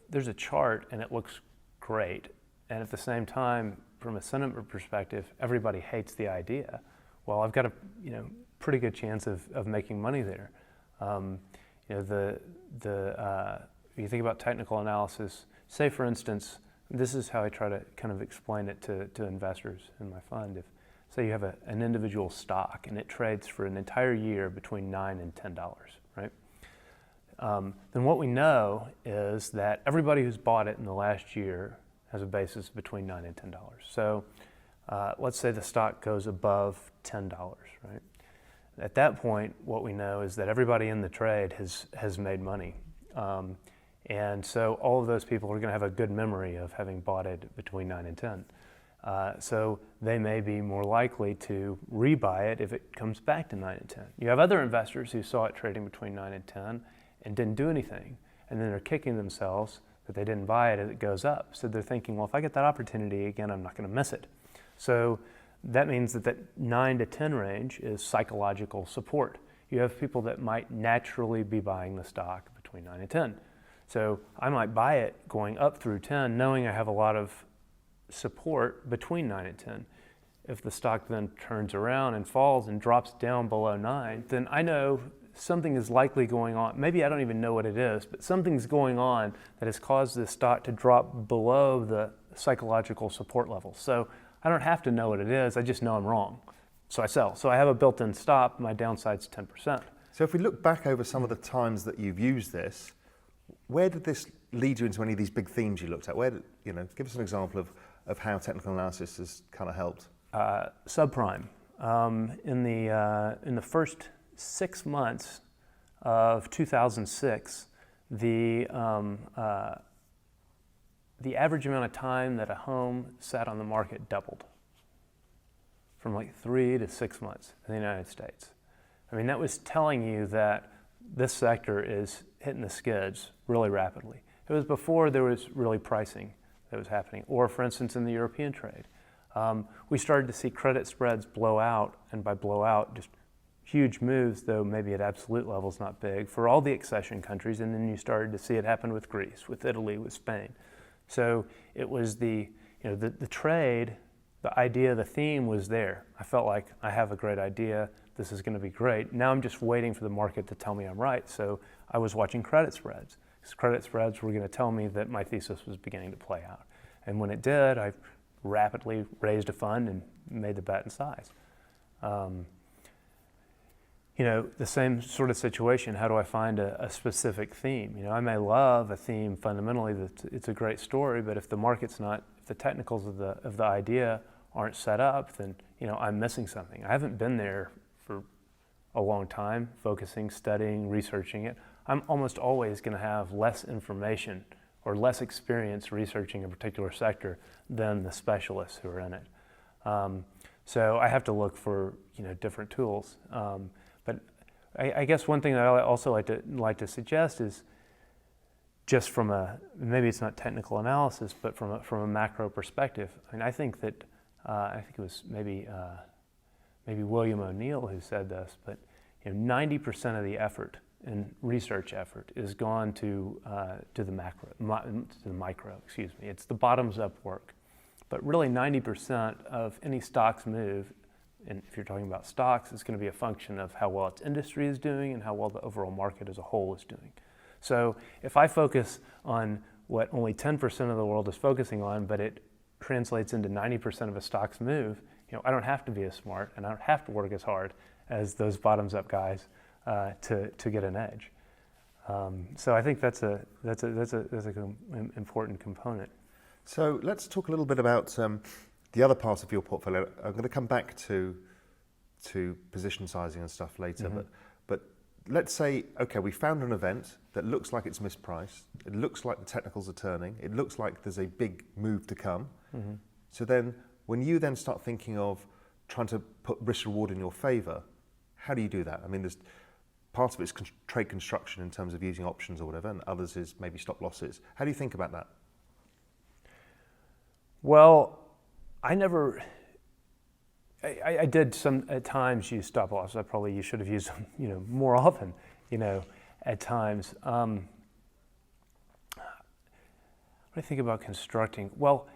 S2: there's a chart and it looks great, and at the same time, from a sentiment perspective, everybody hates the idea, well, I've got a pretty good chance of making money there. You think about technical analysis. Say, for instance, this is how I try to kind of explain it to investors in my fund. If, say, you have an individual stock and it trades for an entire year between $9 and $10, right? Then what we know is that everybody who's bought it in the last year has a basis between $9 and $10. So let's say the stock goes above $10, right? At that point, what we know is that everybody in the trade has made money. And so all of those people are going to have a good memory of having bought it between 9 and 10. So they may be more likely to rebuy it if it comes back to 9 and 10. You have other investors who saw it trading between 9 and 10 and didn't do anything. And then they're kicking themselves that they didn't buy it as it goes up. So they're thinking, well, if I get that opportunity again, I'm not going to miss it. So that means that 9 to 10 range is psychological support. You have people that might naturally be buying the stock between 9 and 10. So I might buy it going up through 10, knowing I have a lot of support between 9 and 10. If the stock then turns around and falls and drops down below 9, then I know something is likely going on. Maybe I don't even know what it is, but something's going on that has caused this stock to drop below the psychological support level. So I don't have to know what it is, I just know I'm wrong. So I sell. So I have a built-in stop, my downside's 10%.
S1: So if we look back over some of the times that you've used this, where did this lead you into any of these big themes you looked at? Where did, give us an example of how technical analysis has kind of helped.
S2: Subprime. In the first 6 months of 2006, the average amount of time that a home sat on the market doubled, from like 3 to 6 months in the United States. I mean, that was telling you that this sector is hitting the skids really rapidly. It was before there was really pricing that was happening, or for instance in the European trade. We started to see credit spreads blow out, and by blow out, just huge moves, though maybe at absolute levels not big, for all the accession countries, and then you started to see it happen with Greece, with Italy, with Spain. So it was the trade, the idea, the theme was there. I felt like I have a great idea, this is going to be great. Now I'm just waiting for the market to tell me I'm right. So I was watching credit spreads, because credit spreads were going to tell me that my thesis was beginning to play out. And when it did, I rapidly raised a fund and made the bet in size. The same sort of situation, how do I find a specific theme? I may love a theme fundamentally, that it's a great story, but if the market's not, if the technicals of the idea aren't set up, then I'm missing something. I haven't been there for a long time, focusing, studying, researching it. I'm almost always going to have less information or less experience researching a particular sector than the specialists who are in it. So I have to look for different tools. But I guess one thing that I also like to suggest is, just from maybe it's not technical analysis, but from a macro perspective. I mean, I think that I think it was maybe William O'Neill who said this, but 90% of the effort and research effort is gone to the micro. Excuse me. It's the bottoms up work, but really 90% of any stock's move, and if you're talking about stocks, it's going to be a function of how well its industry is doing and how well the overall market as a whole is doing. So if I focus on what only 10% of the world is focusing on, but it translates into 90% of a stock's move, I don't have to be as smart and I don't have to work as hard as those bottoms up guys to get an edge. So I think that's an important component.
S1: So let's talk a little bit about the other part of your portfolio. I'm going to come back to position sizing and stuff later,
S2: Mm-hmm.
S1: but let's say, okay, we found an event that looks like it's mispriced. It looks like the technicals are turning. It looks like there's a big move to come.
S2: Mm-hmm.
S1: So then, when you then start thinking of trying to put risk reward in your favor, how do you do that? I mean, there's part of it's trade construction in terms of using options or whatever, and others is maybe stop losses. How do you think about that?
S2: Well, I never. I did some at times use stop loss. You should have used them, more often, at times. What do I think about constructing? Well,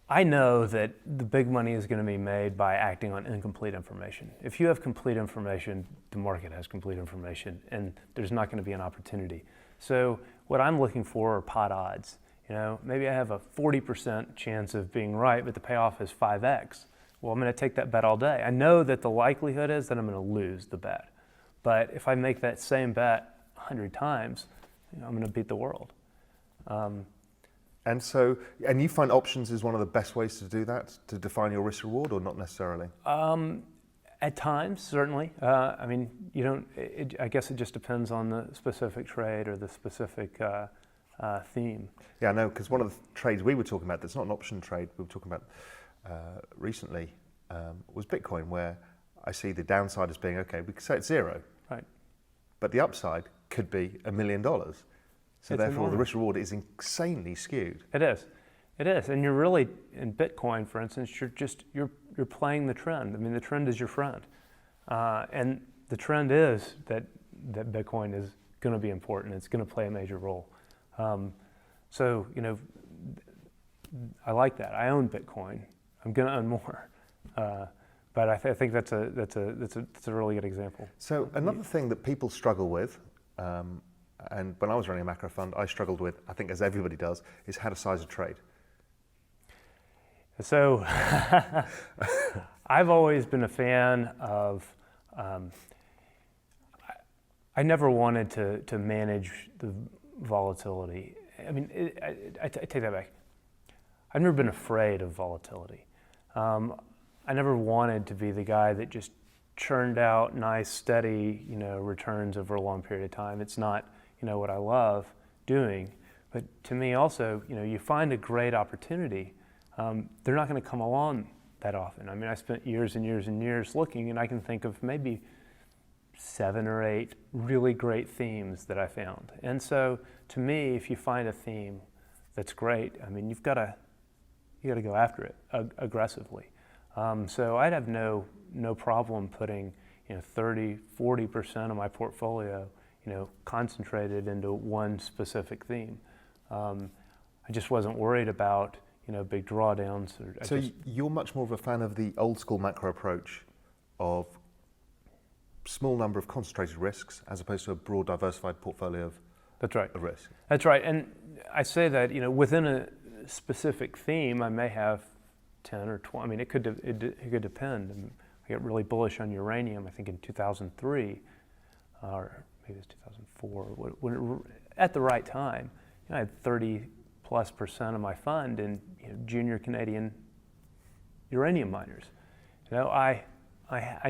S2: I know that the big money is going to be made by acting on incomplete information. If you have complete information, the market has complete information, and there's not going to be an opportunity. So what I'm looking for are pot odds. Maybe I have a 40% chance of being right, but the payoff is 5x. Well, I'm going to take that bet all day. I know that the likelihood is that I'm going to lose the bet. But if I make that same bet 100 times, I'm going to beat the world.
S1: And you find options is one of the best ways to do that, to define your risk reward, or not necessarily?
S2: At times, certainly. I guess it just depends on the specific trade or the specific theme.
S1: Yeah, I know, because one of the trades we were talking about, that's not an option trade, we were talking about recently, was Bitcoin, where I see the downside as being, okay, we could say it's zero.
S2: Right.
S1: But the upside could be $1 million. So
S2: It's
S1: therefore
S2: enormous.
S1: the risk reward is insanely skewed.
S2: It is. And you're really, in Bitcoin, for instance, you're playing the trend. I mean, the trend is your friend. And the trend is that Bitcoin is going to be important. It's going to play a major role. I like that. I own Bitcoin. I'm going to own more. But I think that's a really good example.
S1: So another thing that people struggle with, and when I was running a macro fund, I struggled with, I think as everybody does, is how to size a trade.
S2: So I've always been a fan of, I never wanted to manage the volatility. I mean, I take that back. I've never been afraid of volatility. I never wanted to be the guy that just churned out nice, steady, returns over a long period of time. It's not, what I love doing. But to me also, you find a great opportunity, they're not going to come along that often. I mean, I spent years and years and years looking, and I can think of maybe 7 or 8 really great themes that I found. And so, to me, if you find a theme that's great, I mean, you've got to go after it aggressively. So I'd have no problem putting 30, 40% of my portfolio concentrated into one specific theme. I just wasn't worried about big drawdowns.
S1: You're much more of a fan of the old school macro approach of small number of concentrated risks as opposed to a broad diversified portfolio of
S2: That's right.
S1: of risk.
S2: That's right. And I say that within a specific theme, I may have 10 or 20. I mean, it could depend. I get really bullish on uranium, I think in 2003, or maybe it's 2004, when at the right time, I had 30+% of my fund in junior Canadian uranium miners. I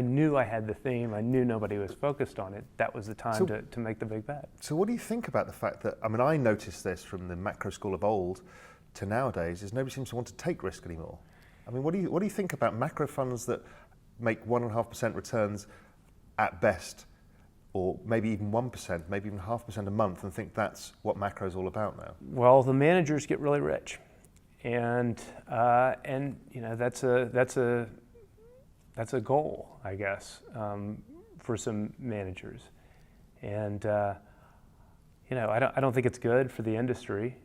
S2: knew I had the theme. I knew nobody was focused on it. That was the time to make the big bet.
S1: So what do you think about the fact that, I mean, I noticed this from the macro school of old to nowadays, is nobody seems to want to take risk anymore. I mean, what do you think about macro funds that make 1.5% returns at best, or maybe even 1%, maybe even 0.5% a month, and think that's what macro is all about now?
S2: Well, the managers get really rich, and that's a goal, I guess, for some managers, and I don't think it's good for the industry,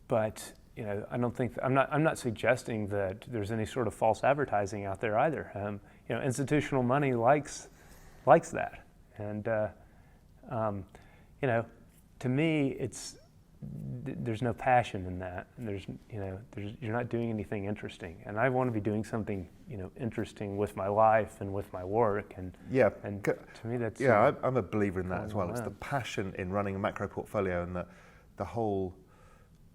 S2: but I don't think I'm not suggesting that there's any sort of false advertising out there either. Institutional money likes that, and to me, there's no passion in that, and you're not doing anything interesting, and I want to be doing something interesting with my life and with my work, and to me that's
S1: I'm a believer in that as well. It's the passion in running a macro portfolio, and the whole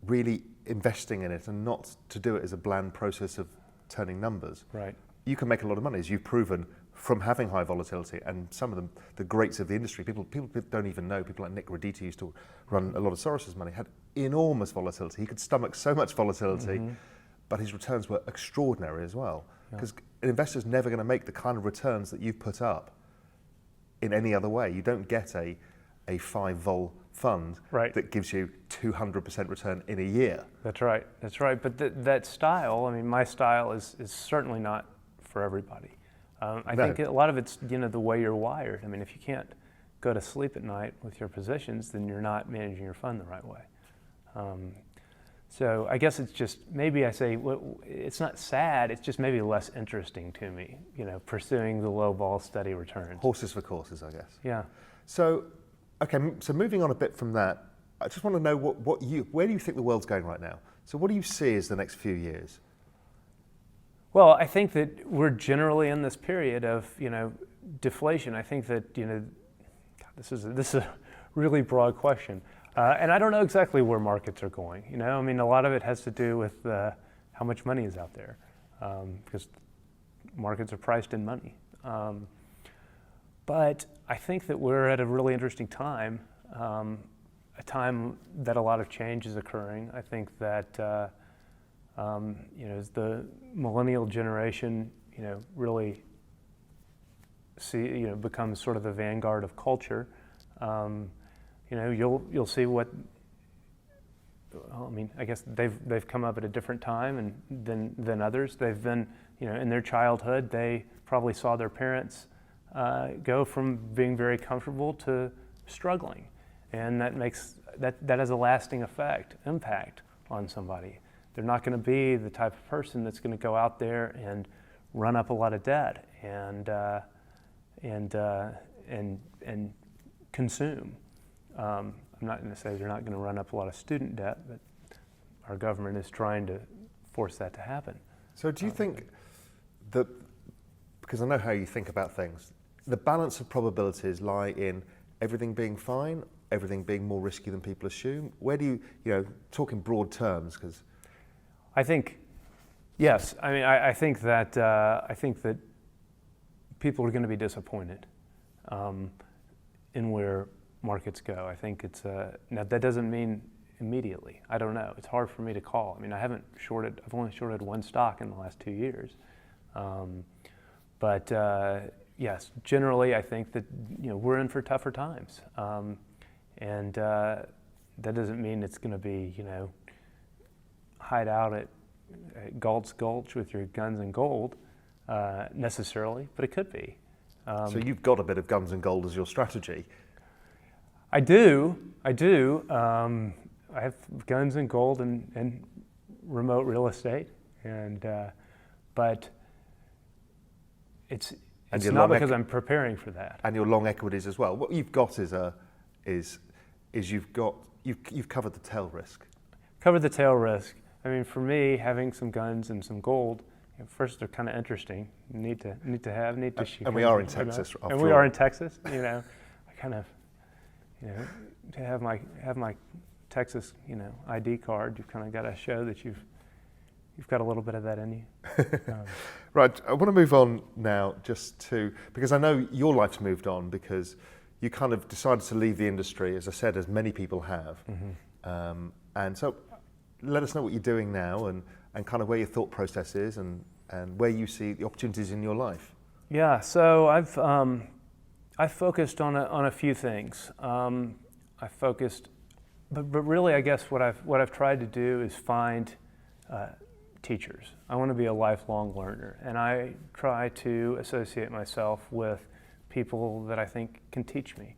S1: really investing in it, and not to do it as a bland process of turning numbers.
S2: Right.
S1: You can make a lot of money, as you've proven, from having high volatility, and some of them, the greats of the industry, people don't even know, people like Nick Roditi used to run a lot of Soros's money, had enormous volatility. He could stomach so much volatility, but his returns were extraordinary as well. Because an investor's never going to make the kind of returns that you've put up in any other way. You don't get a 5 vol fund
S2: Right.
S1: that gives you 200% return in a year.
S2: That's right. That's right. But that style, I mean, my style is certainly not for everybody. I
S1: No.
S2: think a lot of it's, the way you're wired. I mean, if you can't go to sleep at night with your positions, then you're not managing your fund the right way. So I guess it's just, maybe I say, well, it's not sad, it's just maybe less interesting to me, pursuing the low ball steady returns.
S1: Horses for courses, I guess.
S2: Yeah.
S1: So, okay, so moving on a bit from that, I just want to know where do you think the world's going right now? So what do you see as the next few years?
S2: Well, I think that we're generally in this period of, deflation. I think that, God, this is a really broad question. And I don't know exactly where markets are going. I mean, a lot of it has to do with how much money is out there, because markets are priced in money. But I think that we're at a really interesting time, a time that a lot of change is occurring. I think that as the millennial generation, really becomes sort of the vanguard of culture. You'll see what. Well, I mean, I guess they've come up at a different time than others. They've been, in their childhood, they probably saw their parents go from being very comfortable to struggling, and that has a lasting impact on somebody. They're not going to be the type of person that's going to go out there and run up a lot of debt and consume. I'm not going to say they're not going to run up a lot of student debt, but our government is trying to force that to happen.
S1: So do you think that, because I know how you think about things, the balance of probabilities lie in everything being fine, everything being more risky than people assume? Where do you, talk in broad terms, because...
S2: I think, yes. I mean, I think that people are going to be disappointed in where markets go. I think it's now that doesn't mean immediately. I don't know. It's hard for me to call. I mean, I've only shorted one stock in the last 2 years. But yes, generally, I think that we're in for tougher times, and that doesn't mean it's going to be hide out at Galt's Gulch with your guns and gold necessarily, but it could be.
S1: So you've got a bit of guns and gold as your strategy.
S2: I do. I have guns and gold and remote real estate, but it's not because I'm preparing for that.
S1: And your long equities as well. What you've got is you've covered the tail risk.
S2: Covered the tail risk. I mean, for me, having some guns and some gold, first they're kind of interesting. Need to shoot.
S1: And we are in Texas.
S2: And we are in Texas. I kind of, to have my Texas, ID card. You've kind of got to show that you've got a little bit of that in you.
S1: Right. I want to move on now, because I know your life's moved on because you kind of decided to leave the industry, as I said, as many people have. Mm-hmm. And so, let us know what you're doing now and kind of where your thought process is and where you see the opportunities in your life.
S2: Yeah, so I've focused on a few things. I focused, but really, I guess what I've tried to do is find teachers. I want to be a lifelong learner, and I try to associate myself with people that I think can teach me.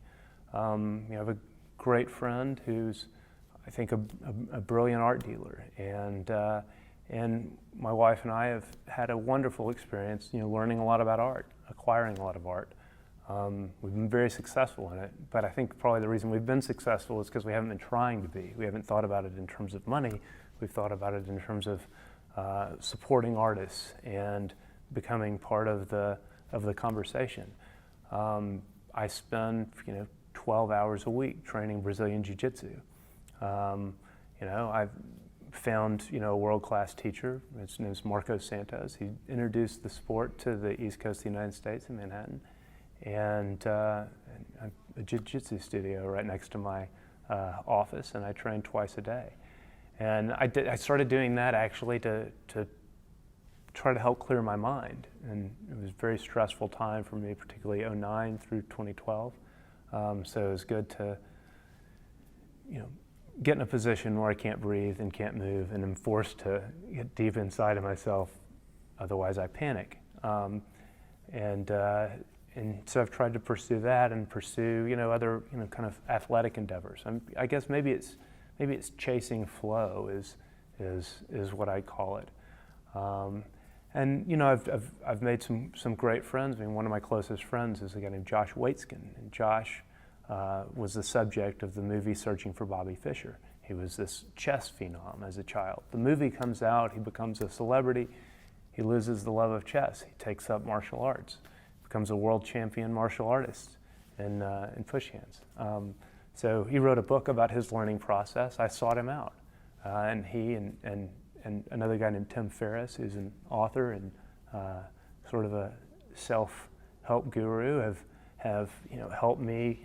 S2: I have a great friend who's, I think, a brilliant art dealer, and my wife and I have had a wonderful experience, learning a lot about art, acquiring a lot of art. We've been very successful in it, but I think probably the reason we've been successful is because we haven't been trying to be. We haven't thought about it in terms of money. We've thought about it in terms of supporting artists and becoming part of the conversation. I spend 12 hours a week training Brazilian Jiu-Jitsu. I've found a world-class teacher. His name is Marco Santos. He introduced the sport to the East Coast of the United States in Manhattan, and a jiu-jitsu studio right next to my office, and I train twice a day. And I started doing that actually to try to help clear my mind, and it was a very stressful time for me, particularly 2009 through 2012. So it was good to get in a position where I can't breathe and can't move, and I'm forced to get deep inside of myself. Otherwise, I panic. And so I've tried to pursue that and pursue other kind of athletic endeavors. I guess maybe it's chasing flow is what I call it. And I've made some great friends. I mean, one of my closest friends is a guy named Josh Waitskin, and Josh was the subject of the movie Searching for Bobby Fischer. He was this chess phenom as a child. The movie comes out, he becomes a celebrity, he loses the love of chess, he takes up martial arts, becomes a world champion martial artist in push hands. So he wrote a book about his learning process. I sought him out, and he and another guy named Tim Ferriss, who's an author and sort of a self-help guru, have helped me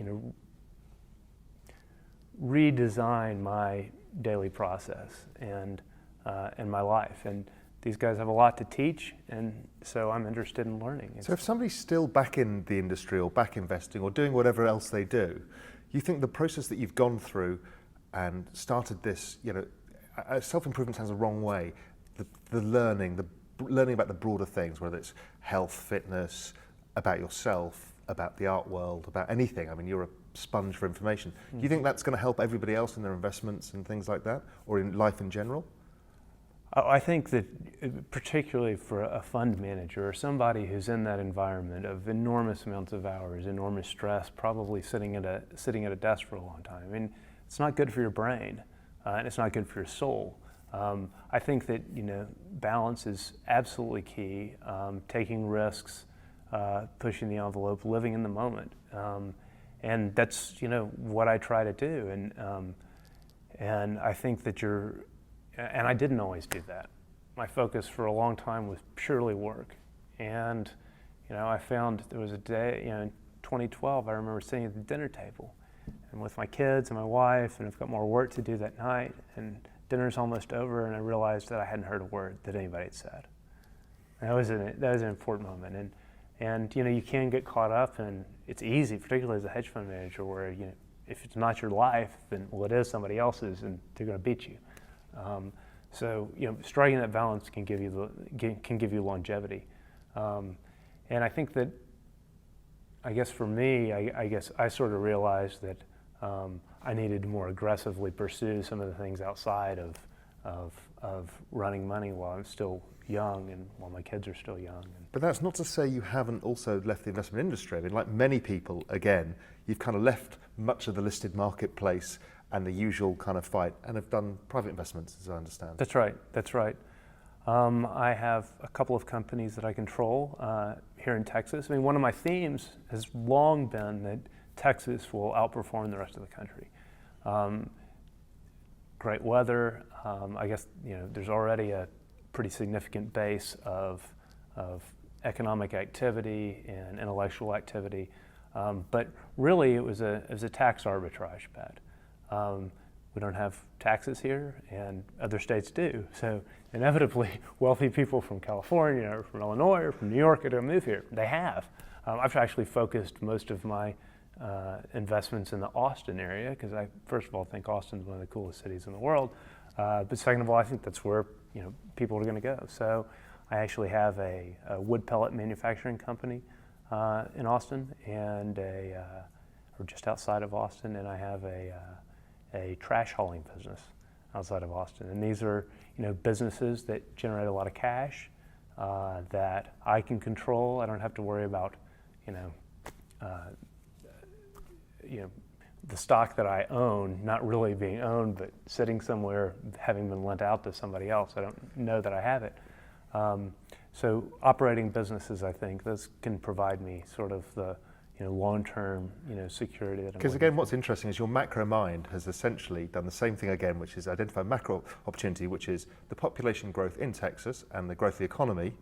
S2: redesign my daily process and my life. And these guys have a lot to teach, and so I'm interested in learning.
S1: So if somebody's still back in the industry or back investing or doing whatever else they do, you think the process that you've gone through and started this, self-improvement sounds the wrong way, the learning about the broader things, whether it's health, fitness, about yourself, about the art world, about anything. I mean, you're a sponge for information. Do you think that's going to help everybody else in their investments and things like that, or in life in general?
S2: I think that particularly for a fund manager or somebody who's in that environment of enormous amounts of hours, enormous stress, probably sitting at a desk for a long time. I mean, it's not good for your brain, and it's not good for your soul. I think that balance is absolutely key. Taking risks, pushing the envelope, living in the moment, and that's what I try to do. And I think that and I didn't always do that. My focus for a long time was purely work. And, I found there was a day, in 2012, I remember sitting at the dinner table and with my kids and my wife, and I've got more work to do that night, and dinner's almost over, and I realized that I hadn't heard a word that anybody had said. And that was an important moment. And you can get caught up, and it's easy, particularly as a hedge fund manager, where, if it's not your life, then, well, it is somebody else's, and they're going to beat you. So striking that balance can give you longevity, and I think that, I guess for me, I guess I sort of realized that I needed to more aggressively pursue some of the things outside of running money while I'm still young and while my kids are still young.
S1: But that's not to say you haven't also left the investment industry. I mean, like many people, again, you've kind of left much of the listed marketplace and the usual kind of fight, and have done private investments, as I understand.
S2: That's right. I have a couple of companies that I control here in Texas. I mean, one of my themes has long been that Texas will outperform the rest of the country. Great weather. I guess there's already a pretty significant base of economic activity and intellectual activity, but really it was a tax arbitrage bet. We don't have taxes here, and other states do. So inevitably, wealthy people from California or from Illinois or from New York are going to move here. They have. I've actually focused most of my investments in the Austin area, because I, first of all, think Austin's one of the coolest cities in the world. But second of all, I think that's where people are going to go. So I actually have a wood pellet manufacturing company in Austin, and or just outside of Austin, and I have a trash hauling business outside of Austin. And these are businesses that generate a lot of cash that I can control. I don't have to worry about the stock that I own not really being owned, but sitting somewhere having been lent out to somebody else. I don't know that I have it. So operating businesses, I think, those can provide me sort of the long-term, security.
S1: Because again, what's interesting is your macro mind has essentially done the same thing again, which is identify macro opportunity, which is the population growth in Texas and the growth of the economy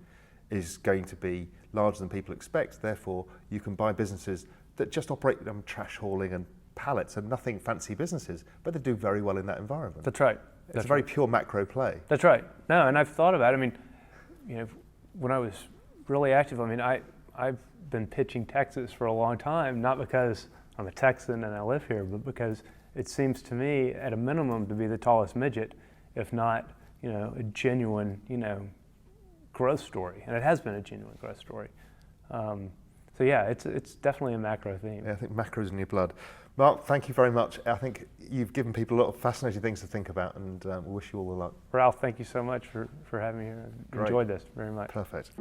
S1: is going to be larger than people expect. Therefore, you can buy businesses that just operate trash hauling and pallets and nothing fancy businesses, but they do very well in that environment.
S2: That's right.
S1: It's a very pure macro play.
S2: That's right. No, and I've thought about it. I mean, when I was really active, I mean, I've been pitching Texas for a long time, not because I'm a Texan and I live here, but because it seems to me, at a minimum, to be the tallest midget, if not, a genuine, growth story. And it has been a genuine growth story. So yeah, it's definitely a macro theme.
S1: Yeah, I think macro's in your blood. Mark, thank you very much. I think you've given people a lot of fascinating things to think about, and we wish you all the luck.
S2: Ralph, thank you so much for having me here.
S1: Great.
S2: Enjoyed this very much.
S1: Perfect.